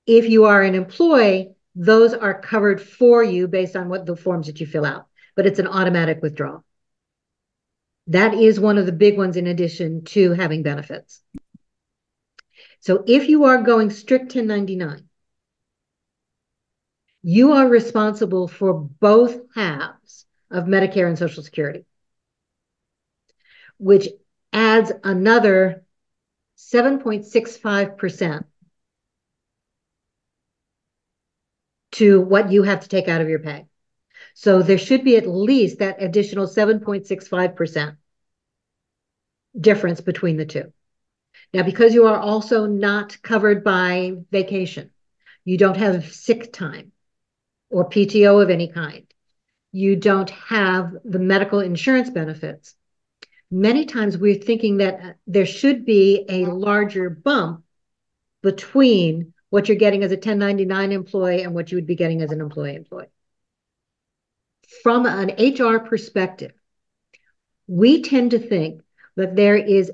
If you are an employee, those are covered for you based on what the forms that you fill out, but it's an automatic withdrawal. That is one of the big ones in addition to having benefits. So if you are going strict 1099, you are responsible for both halves of Medicare and Social Security, which adds another 7.65% to what you have to take out of your pay. So there should be at least that additional 7.65% difference between the two. Now, because you are also not covered by vacation, you don't have sick time or PTO of any kind, you don't have the medical insurance benefits. Many times we're thinking that there should be a larger bump between what you're getting as a 1099 employee and what you would be getting as an employee. From an HR perspective, we tend to think that there is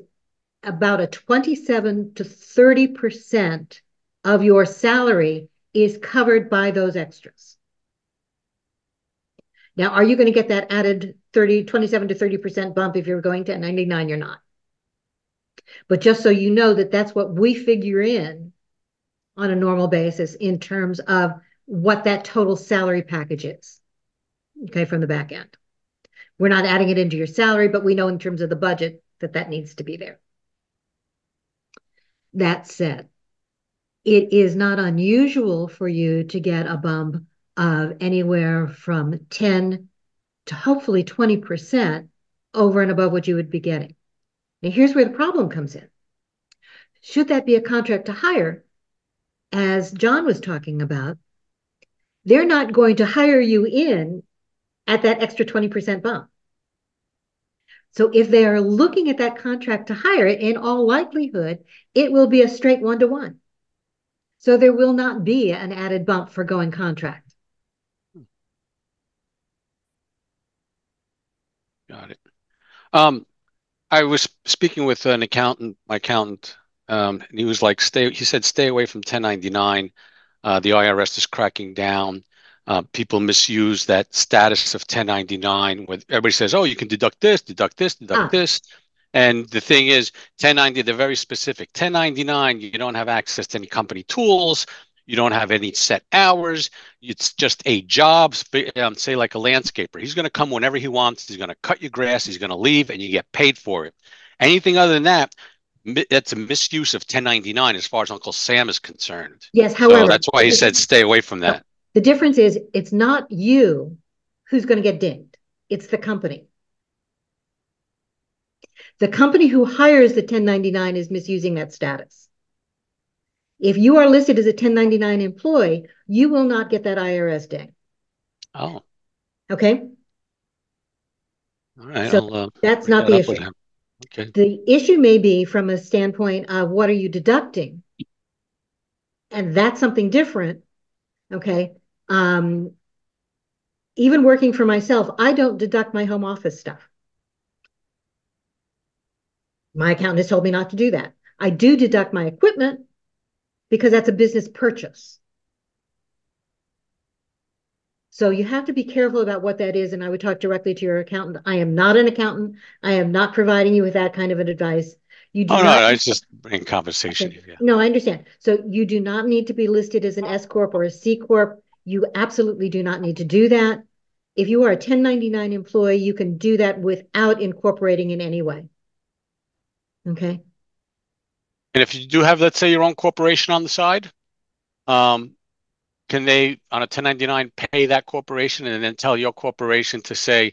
about a 27 to 30% of your salary is covered by those extras. Now, are you going to get that added 27 to 30% bump if you're going to 1099? You're not. But just so you know that that's what we figure in on a normal basis in terms of what that total salary package is, okay, from the back end. We're not adding it into your salary, but we know in terms of the budget that needs to be there. That said, it is not unusual for you to get a bump of anywhere from 10 to hopefully 20% over and above what you would be getting. Now, here's where the problem comes in. Should that be a contract to hire, as John was talking about, they're not going to hire you in at that extra 20% bump. So if they are looking at that contract to hire, in all likelihood, it will be a straight 1-to-1. So there will not be an added bump for going contract. Got it. I was speaking with my accountant, and he was like, he said, stay away from 1099. The IRS is cracking down. People misuse that status of 1099 where everybody says, oh, you can deduct this, deduct this, deduct this. And the thing is, 1090, they're very specific. 1099, you don't have access to any company tools. You don't have any set hours. It's just a job, say like a landscaper. He's going to come whenever he wants. He's going to cut your grass. He's going to leave, and you get paid for it. Anything other than that, that's a misuse of 1099 as far as Uncle Sam is concerned. Yes, however. So that's why he said stay away from that. The difference is it's not you who's going to get dinged. It's the company. The company who hires the 1099 is misusing that status. If you are listed as a 1099 employee, you will not get that IRS ding. Oh. Okay. All right. So that's not the issue. Okay. The issue may be from a standpoint of what are you deducting? And that's something different. Okay. Even working for myself, I don't deduct my home office stuff. My accountant has told me not to do that. I do deduct my equipment because that's a business purchase. So you have to be careful about what that is. And I would talk directly to your accountant. I am not an accountant. I am not providing you with that kind of an advice. You do no, it's just bringing conversation. Okay. Yeah. No, I understand. So you do not need to be listed as an S Corp or a C Corp. You absolutely do not need to do that. If you are a 1099 employee, you can do that without incorporating in any way. Okay. And if you do have, let's say, your own corporation on the side, can they, on a 1099, pay that corporation and then tell your corporation to say,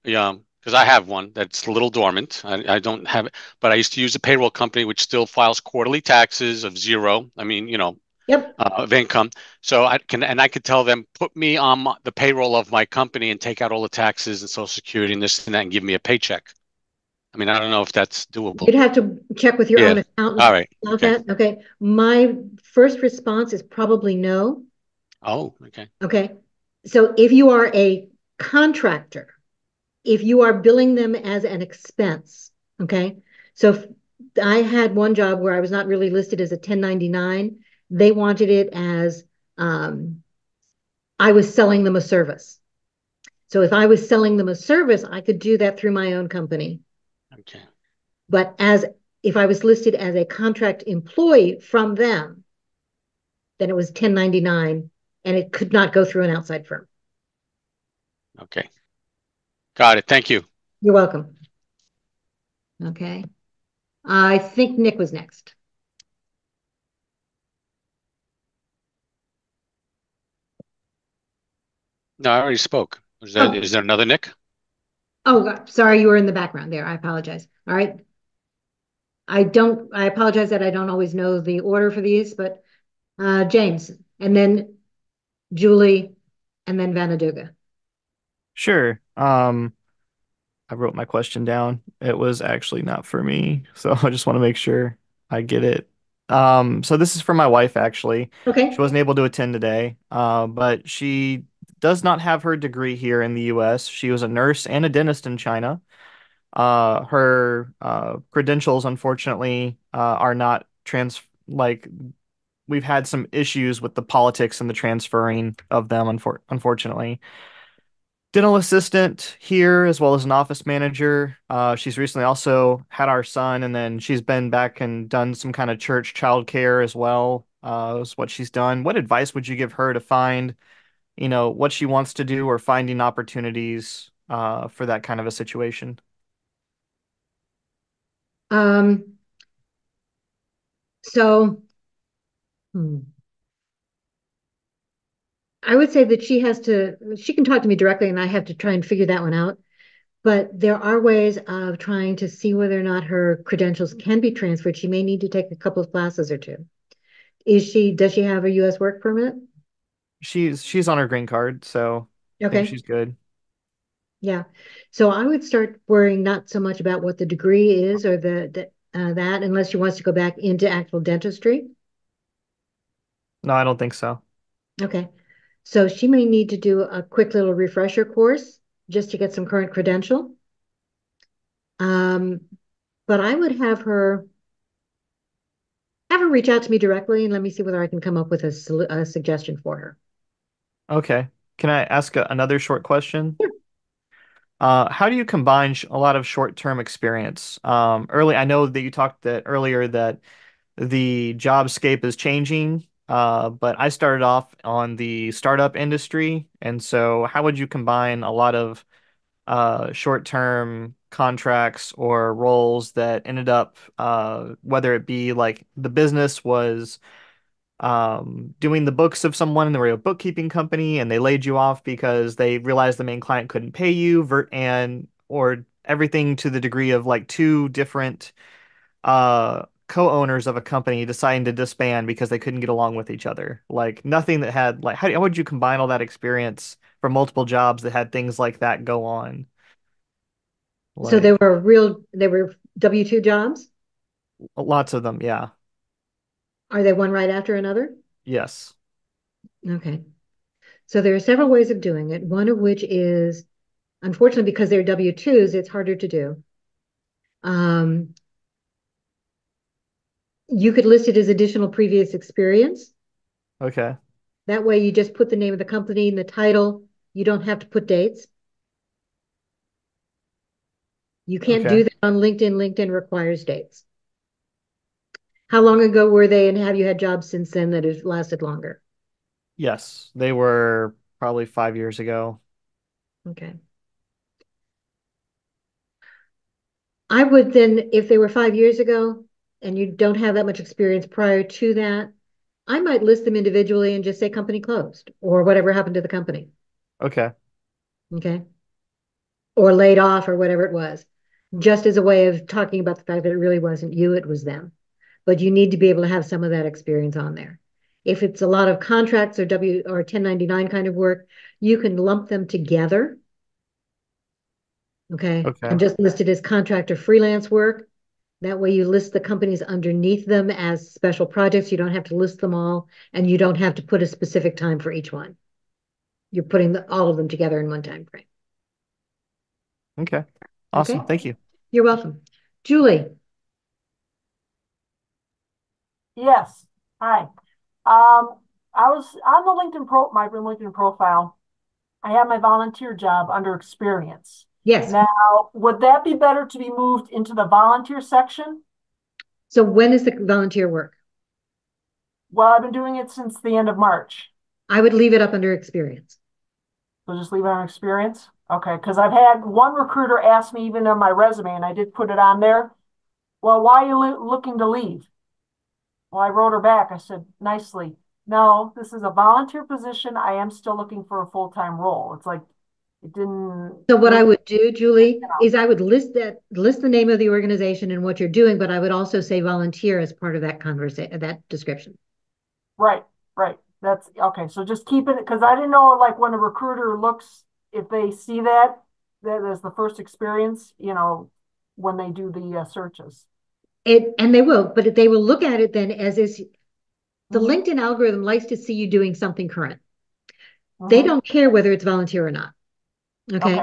because I have one that's a little dormant. I don't have it, but I used to use a payroll company which still files quarterly taxes of zero. I mean, yep. Of income. So I could tell them, put me on the payroll of my company and take out all the taxes and Social Security and this and that and give me a paycheck. I mean, I don't know if that's doable. You'd have to check with your own accountant. All right. About that. Okay. My first response is probably no. Oh, okay. Okay. So if you are a contractor, if you are billing them as an expense, okay. So I had one job where I was not really listed as a 1099. They wanted it as I was selling them a service. So if I was selling them a service, I could do that through my own company. Okay. But if I was listed as a contract employee from them, then it was 1099 and it could not go through an outside firm. Okay. Got it. Thank you. You're welcome. Okay. I think Nick was next. No, I already spoke. Is there another Nick? Oh, sorry, you were in the background there. I apologize. All right. I apologize that I don't always know the order for these, but James, and then Julie, and then Vanaduga. Sure. I wrote my question down. It was actually not for me, so I just want to make sure I get it. So this is for my wife, actually. Okay. She wasn't able to attend today, but she does not have her degree here in the US. She was a nurse and a dentist in China. Her credentials, unfortunately, are not we've had some issues with the politics and the transferring of them, unfortunately. Dental assistant here, as well as an office manager. She's recently also had our son, and then she's been back and done some kind of church childcare as well, is what she's done. What advice would you give her to find, what she wants to do or finding opportunities for that kind of a situation? So I would say that she can talk to me directly and I have to try and figure that one out. But there are ways of trying to see whether or not her credentials can be transferred. She may need to take a couple of classes or two. Does she have a US work permit? She's on her green card, so I think she's good. Yeah. So I would start worrying not so much about what the degree is or that unless she wants to go back into actual dentistry. No, I don't think so. Okay. So she may need to do a quick little refresher course just to get some current credential. But I would have her reach out to me directly and let me see whether I can come up with a suggestion for her. Okay. Can I ask another short question? How do you combine a lot of short-term experience? I know that you talked earlier that the jobscape is changing, but I started off on the startup industry, and so how would you combine a lot of short-term contracts or roles that ended up, whether it be like the business was doing the books of someone and they were a bookkeeping company and they laid you off because they realized the main client couldn't pay you or everything to the degree of like two different co-owners of a company deciding to disband because they couldn't get along with each other. Like nothing that had like how would you combine all that experience from multiple jobs that had things like that go on? So they were W-2 jobs? Lots of them, yeah. Are they one right after another? Yes. Okay. So there are several ways of doing it, one of which is, unfortunately, because they're W-2s, it's harder to do. You could list it as additional previous experience. Okay. That way you just put the name of the company and the title. You don't have to put dates. You can't do that on LinkedIn. LinkedIn requires dates. How long ago were they, and have you had jobs since then that have lasted longer? Yes, they were probably 5 years ago. Okay. I would then, if they were 5 years ago and you don't have that much experience prior to that, I might list them individually and just say company closed or whatever happened to the company. Okay. Okay. Or laid off or whatever it was, just as a way of talking about the fact that it really wasn't you, it was them. But you need to be able to have some of that experience on there. If it's a lot of contracts or 1099 kind of work, you can lump them together. Okay. And just list it as contract or freelance work. That way you list the companies underneath them as special projects. You don't have to list them all, and you don't have to put a specific time for each one. You're putting all of them together in one time frame. Okay. Awesome. Okay. Thank you. You're welcome. Julie. Yes. Hi. I was on the my LinkedIn profile. I have my volunteer job under experience. Yes. Now, would that be better to be moved into the volunteer section? So when is the volunteer work? Well, I've been doing it since the end of March. I would leave it up under experience. So just leave it on experience? Okay, because I've had one recruiter ask me even on my resume, and I did put it on there. Well, why are you looking to leave? Well, I wrote her back. I said, nicely, no, this is a volunteer position. I am still looking for a full-time role. It's like, it didn't. So what I would do, Julie, is I would list the name of the organization and what you're doing, but I would also say volunteer as part of that that description. Right. That's okay. So just keep it, because I didn't know, like, when a recruiter looks, if they see that as the first experience, when they do the searches. And they will, but they will look at it then as is the LinkedIn algorithm likes to see you doing something current. They don't care whether it's volunteer or not. Okay.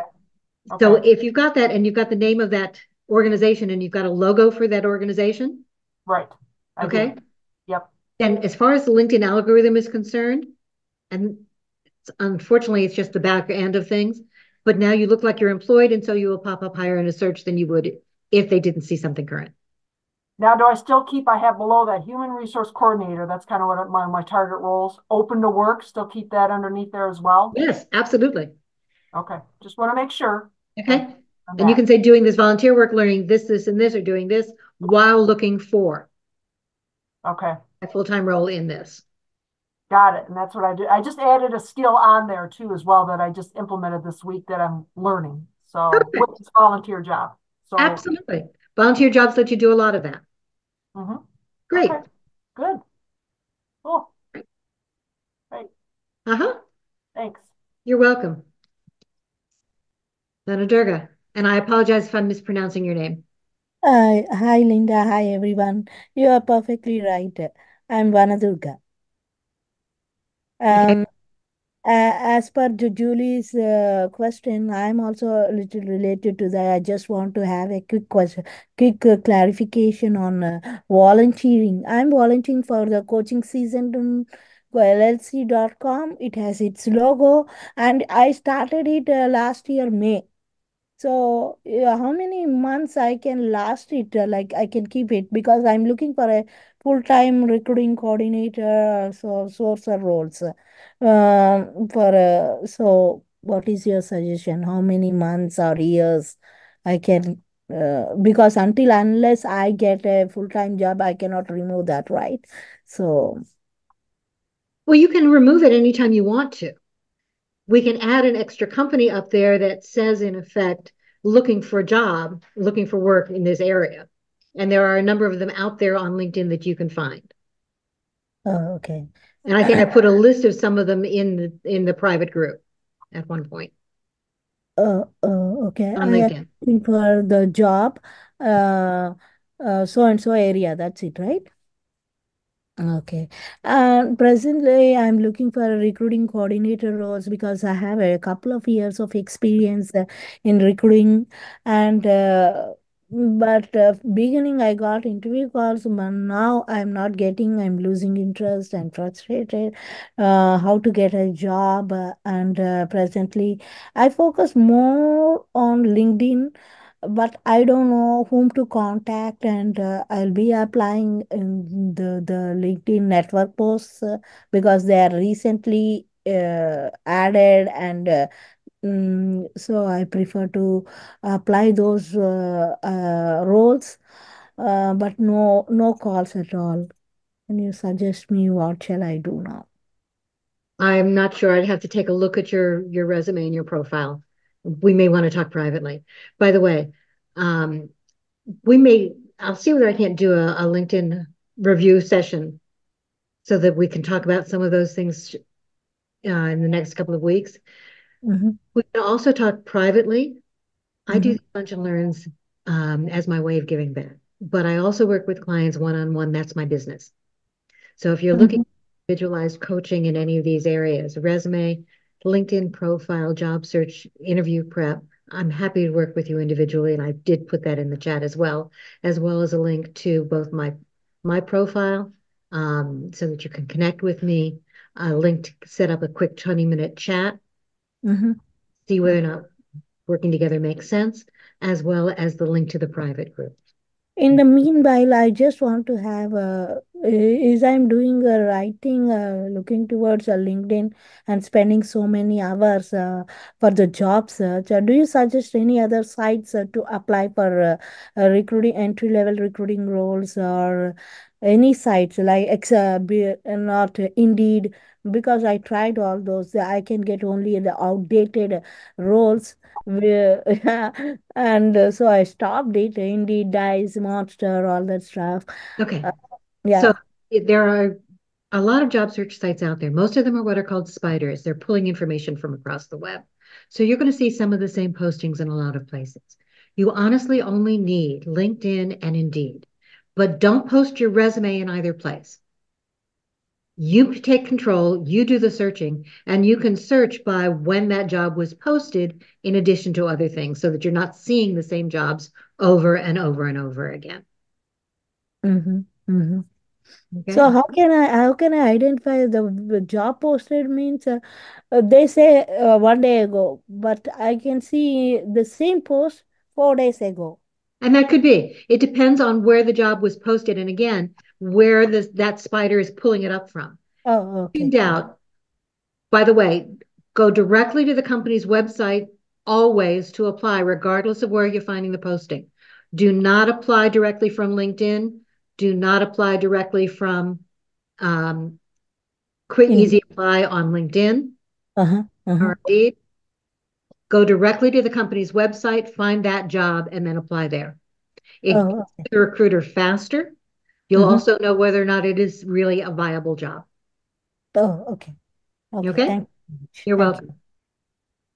So if you've got that and you've got the name of that organization and you've got a logo for that organization. Right. Okay. Yep. And as far as the LinkedIn algorithm is concerned, and unfortunately, it's just the back end of things, but now you look like you're employed, and so you will pop up higher in a search than you would if they didn't see something current. Now, do I still I have below that human resource coordinator, that's kind of what my target roles, open to work, still keep that underneath there as well? Yes, absolutely. Okay, just want to make sure. Okay. And you can say doing this volunteer work, learning this, this, and this, or doing this while looking for Okay. a full-time role in this. Got it. And that's what I did. I just added a skill on there too as well that I just implemented this week that I'm learning. So with this volunteer job. So absolutely. Volunteer jobs let you do a lot of that. Great. Okay. Good. Cool. Great. Thanks. You're welcome. Durga. And I apologize if I'm mispronouncing your name. Hi, Linda. Hi, everyone. You are perfectly right. I'm Vanadurga. As per Julie's question, I'm also a little related to that. I just want to have a quick question, quick clarification on volunteering. I'm volunteering for the coaching season on LLC.com. It has its logo, and I started it last year, May. So, how many months I can last it? Like I can keep it because I'm looking for a full-time recruiting coordinator, so sourcer roles. So what is your suggestion? How many months or years I can? Because unless I get a full-time job, I cannot remove that, right? So. Well, you can remove it anytime you want to. We can add an extra company up there that says, in effect, looking for a job, looking for work in this area. And there are a number of them out there on LinkedIn that you can find. Oh, okay. And I think I put a list of some of them in the private group at one point. Okay. On LinkedIn. I think for the job, so and so area. That's it, right? Okay. Presently, I'm looking for a recruiting coordinator roles because I have a couple of years of experience in recruiting, and but beginning I got interview calls, but now I'm not getting. I'm losing interest and frustrated. How to get a job, and presently I focus more on LinkedIn, but I don't know whom to contact, and I'll be applying in the LinkedIn network posts because they are recently added, and so I prefer to apply those roles, but no calls at all. Can you suggest me what shall I do now? I'm not sure. I'd have to take a look at your resume and your profile. We may want to talk privately. By the way, I'll see whether I can't do a LinkedIn review session so that we can talk about some of those things in the next couple of weeks. We can also talk privately. I do lunch and learns as my way of giving back, but I also work with clients one-on-one. That's my business. So if you're looking at individualized coaching in any of these areas, resume, LinkedIn profile, job search, interview prep, I'm happy to work with you individually. And I did put that in the chat as well as a link to both my profile so that you can connect with me, a link to set up a quick 20-minute chat, see whether or not working together makes sense, as well as the link to the private group. In the meanwhile, I just want to have is I'm doing a writing, looking towards a LinkedIn and spending so many hours for the job search. Do you suggest any other sites to apply for recruiting, entry-level recruiting roles, or any sites like not Indeed? Because I tried all those, I can get only the outdated roles. And so I stopped it. Indeed, Dice, Monster, all that stuff. Okay. Yeah. So there are a lot of job search sites out there. Most of them are what are called spiders. They're pulling information from across the web. So you're going to see some of the same postings in a lot of places. You honestly only need LinkedIn and Indeed, but don't post your resume in either place. You take control, you do the searching, and you can search by when that job was posted in addition to other things so that you're not seeing the same jobs over and over and over again. Okay. So how can I identify the job posted means they say 1 day ago, but I can see the same post 4 days ago. And that could be. It depends on where the job was posted, and again, where that spider is pulling it up from. Oh, okay. In doubt, by the way, Go directly to the company's website always to apply, regardless of where you're finding the posting. Do not apply directly from LinkedIn. Do not apply directly from Quick Easy Apply on LinkedIn or Indeed. Go directly to the company's website, find that job, and then apply there. It gets the recruiter faster. You'll also know whether or not it is really a viable job. Oh, okay. Okay? Thank you. You're welcome.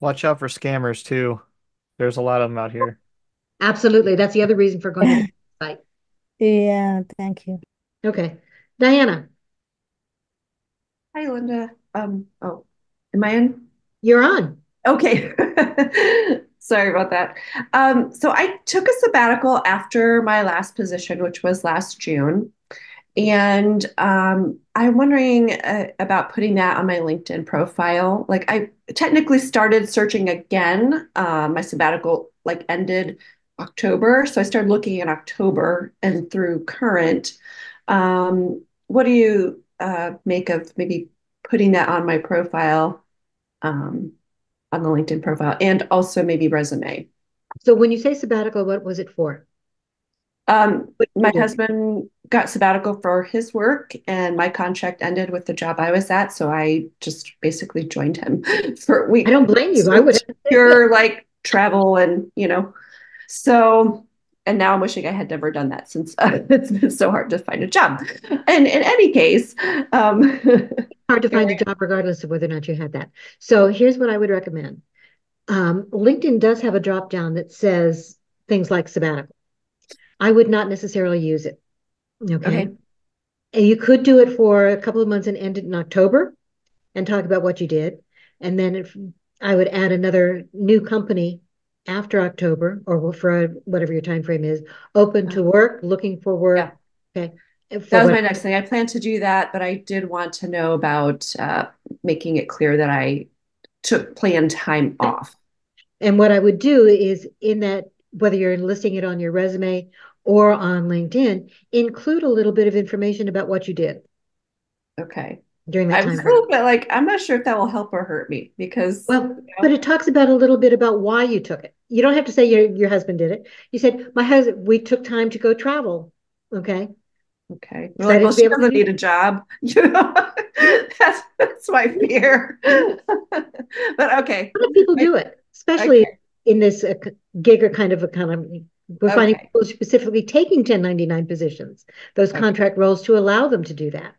Watch out for scammers too. There's a lot of them out here. Absolutely. That's the other reason for going to the site. Yeah, thank you. Okay. Diana. Hi, Linda. Oh, am I in? You're on. Okay. Sorry about that. So I took a sabbatical after my last position, which was last June. And I'm wondering about putting that on my LinkedIn profile. Like I technically started searching again. My sabbatical like ended October. So I started looking in October and through current. What do you make of maybe putting that on my profile, on the LinkedIn profile, and also maybe resume? So when you say sabbatical, what was it for? My husband got sabbatical for his work, and my contract ended with the job I was at. So I just basically joined him for a week. I don't blame you. I would pure like travel and, so, and now I'm wishing I had never done that since it's been so hard to find a job. And in any case, hard to find a job regardless of whether or not you had that. So here's what I would recommend. LinkedIn does have a drop down that says things like sabbatical. I would not necessarily use it. Okay. And you could do it for a couple of months and end it in October and talk about what you did. And then if I would add another new company after October, or for whatever your time frame is, open to work, looking for work. Yeah. Okay. That was my next thing. I plan to do that, but I did want to know about making it clear that I took planned time off. And what I would do is in that, whether you're listing it on your resume or on LinkedIn, include a little bit of information about what you did. Okay. During that time. But like, I'm not sure if that will help or hurt me because. Well, but it talks about a little bit about why you took it. You don't have to say your husband did it. You said, my husband, we took time to go travel. Okay. Okay. Well, she doesn't need a job. That's my fear. But okay. A lot of people do it, especially in this gig kind of economy. We're finding people specifically taking 1099 positions, those contract roles, to allow them to do that.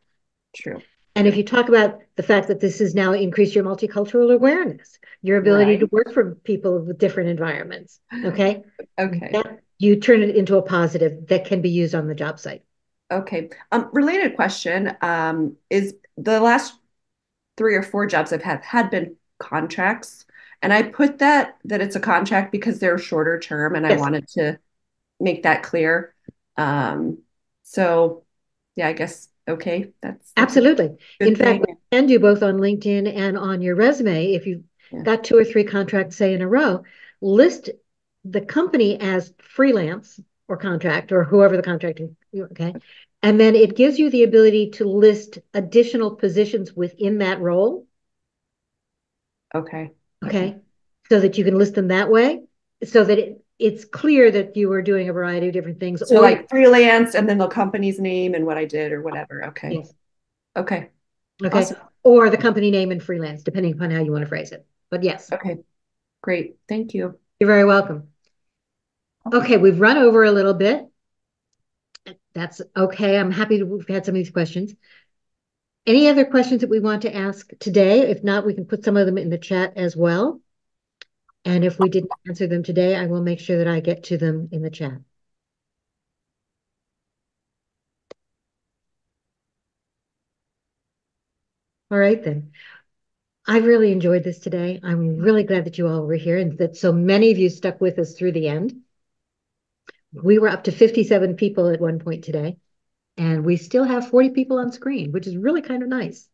True. And if you talk about the fact that this has now increased your multicultural awareness, your ability to work for people with different environments, okay? That, you turn it into a positive that can be used on the job site. Okay. Related question, is the last 3 or 4 jobs I've had been contracts. And I put that it's a contract because they're shorter term, and I wanted to make that clear. So yeah, I guess, okay. That's absolutely. In fact, you can do both on LinkedIn and on your resume. If you've got 2 or 3 contracts, say in a row, list the company as freelance or contract or whoever the contracting, okay? And then it gives you the ability to list additional positions within that role. Okay. Okay. So that you can list them that way, so that it's clear that you were doing a variety of different things. So like freelance and then the company's name and what I did or whatever. Okay. Yes. Okay. Okay. Awesome. Or the company name and freelance, depending upon how you want to phrase it. But yes. Okay. Great. Thank you. You're very welcome. Okay. We've run over a little bit. That's okay. I'm happy to have had some of these questions. Any other questions that we want to ask today? If not, we can put some of them in the chat as well. And if we didn't answer them today, I will make sure that I get to them in the chat. All right, then. I really enjoyed this today. I'm really glad that you all were here and that so many of you stuck with us through the end. We were up to 57 people at one point today, and we still have 40 people on screen, which is really kind of nice.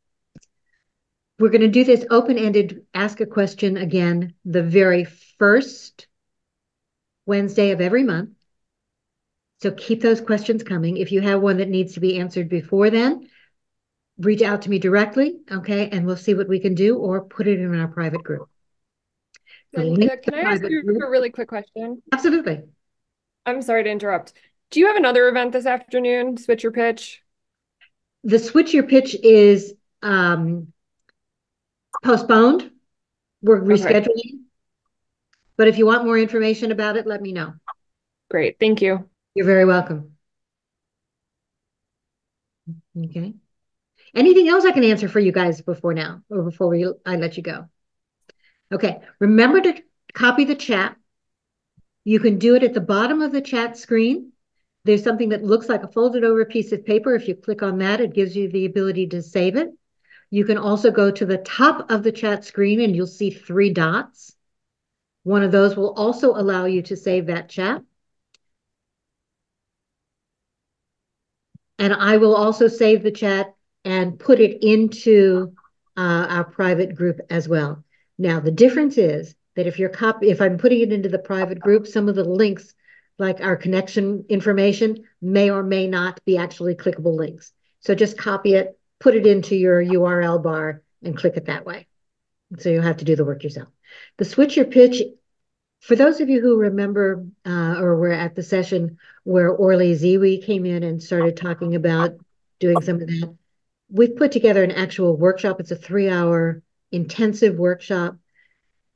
We're going to do this open-ended ask a question again the very first Wednesday of every month. So keep those questions coming. If you have one that needs to be answered before then, reach out to me directly, okay, and we'll see what we can do, or put it in our private group. Can I ask you a really quick question? Absolutely. I'm sorry to interrupt. Do you have another event this afternoon, Switch Your Pitch? The Switch Your Pitch is postponed. We're rescheduling. Okay. But if you want more information about it, let me know. Great. Thank you. You're very welcome. Okay. Anything else I can answer for you guys before now, or before I let you go? Okay. Remember to copy the chat. You can do it at the bottom of the chat screen. There's something that looks like a folded over piece of paper. If you click on that, it gives you the ability to save it. You can also go to the top of the chat screen and you'll see 3 dots. One of those will also allow you to save that chat. And I will also save the chat and put it into our private group as well. Now, the difference is that if I'm putting it into the private group, some of the links, like our connection information, may or may not be actually clickable links. So just copy it, put it into your URL bar, and click it that way. So you'll have to do the work yourself. The Switch Your Pitch, for those of you who remember or were at the session where Orly Ziwi came in and started talking about doing some of that, we've put together an actual workshop. It's a 3-hour intensive workshop.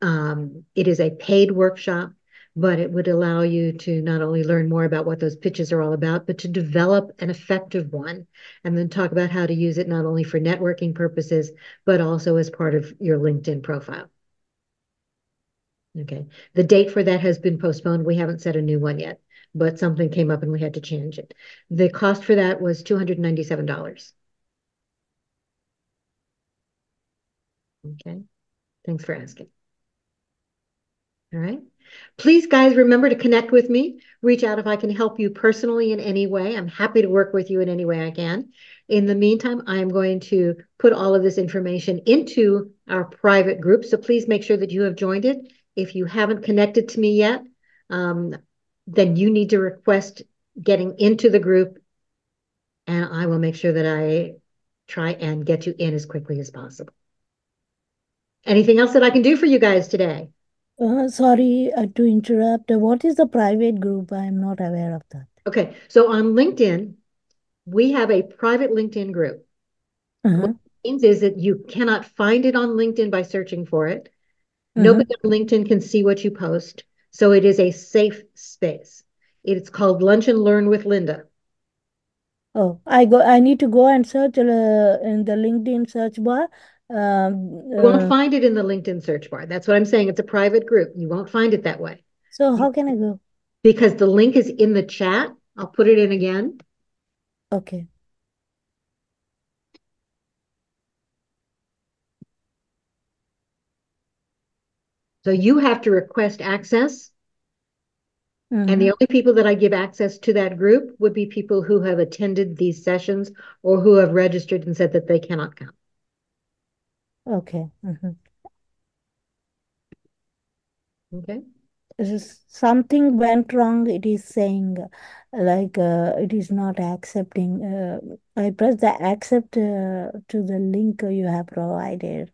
It is a paid workshop, but it would allow you to not only learn more about what those pitches are all about, but to develop an effective one and then talk about how to use it not only for networking purposes, but also as part of your LinkedIn profile. Okay. The date for that has been postponed. We haven't set a new one yet, but something came up and we had to change it. The cost for that was $297. Okay. Thanks for asking. All right. Please, guys, remember to connect with me. Reach out if I can help you personally in any way. I'm happy to work with you in any way I can. In the meantime, I'm going to put all of this information into our private group. So please make sure that you have joined it. If you haven't connected to me yet, then you need to request getting into the group, and I will make sure that I try and get you in as quickly as possible. Anything else that I can do for you guys today? Sorry to interrupt. What is the private group? I'm not aware of that. Okay, so on LinkedIn, we have a private LinkedIn group. What it means is that you cannot find it on LinkedIn by searching for it. Nobody on LinkedIn can see what you post. So it is a safe space. It's called Lunch and Learn with Linda. Oh, I need to go and search in the LinkedIn search bar. You won't find it in the LinkedIn search bar. That's what I'm saying. It's a private group. You won't find it that way. So how can I go? Because the link is in the chat. I'll put it in again. Okay. So you have to request access. And the only people that I give access to that group would be people who have attended these sessions or who have registered and said that they cannot come. Okay. Okay. Something went wrong. It is saying like it is not accepting. I pressed the accept to the link you have provided,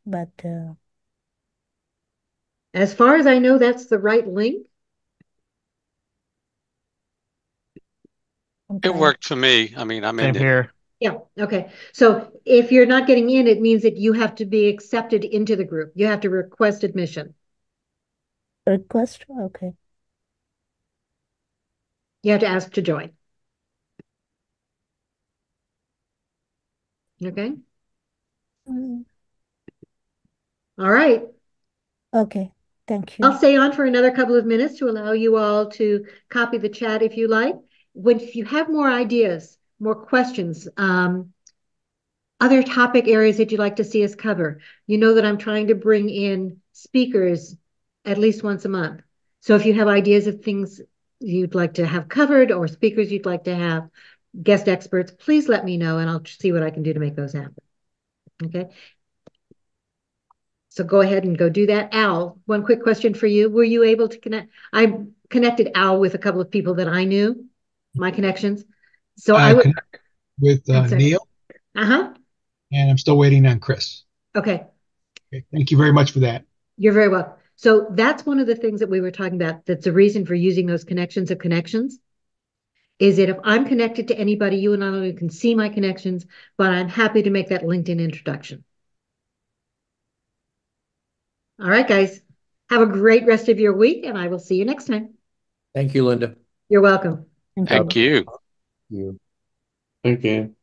but as far as I know, that's the right link. It worked for me. I mean, I'm in here. Yeah. Okay. So if you're not getting in, it means that you have to be accepted into the group. You have to request admission. Request? Okay. You have to ask to join. Okay. All right. Okay. Thank you. I'll stay on for another couple of minutes to allow you all to copy the chat if you like. If you have more ideas, more questions, other topic areas that you'd like to see us cover, you know that I'm trying to bring in speakers at least once a month. So if you have ideas of things you'd like to have covered or speakers you'd like to have, guest experts, please let me know and I'll see what I can do to make those happen. Okay. So go ahead and go do that. Al, one quick question for you. Were you able to connect? I connected Al with a couple of people that I knew, my connections. So I would connect with Neil. Uh-huh. and I'm still waiting on Chris. Okay. Okay, thank you very much for that. You're very welcome. So that's one of the things that we were talking about. That's the reason for using those connections of connections. Is that if I'm connected to anybody, you and not only can see my connections, but I'm happy to make that LinkedIn introduction. All right, guys. Have a great rest of your week, and I will see you next time. Thank you, Linda. You're welcome. Thank you. You. Thank you.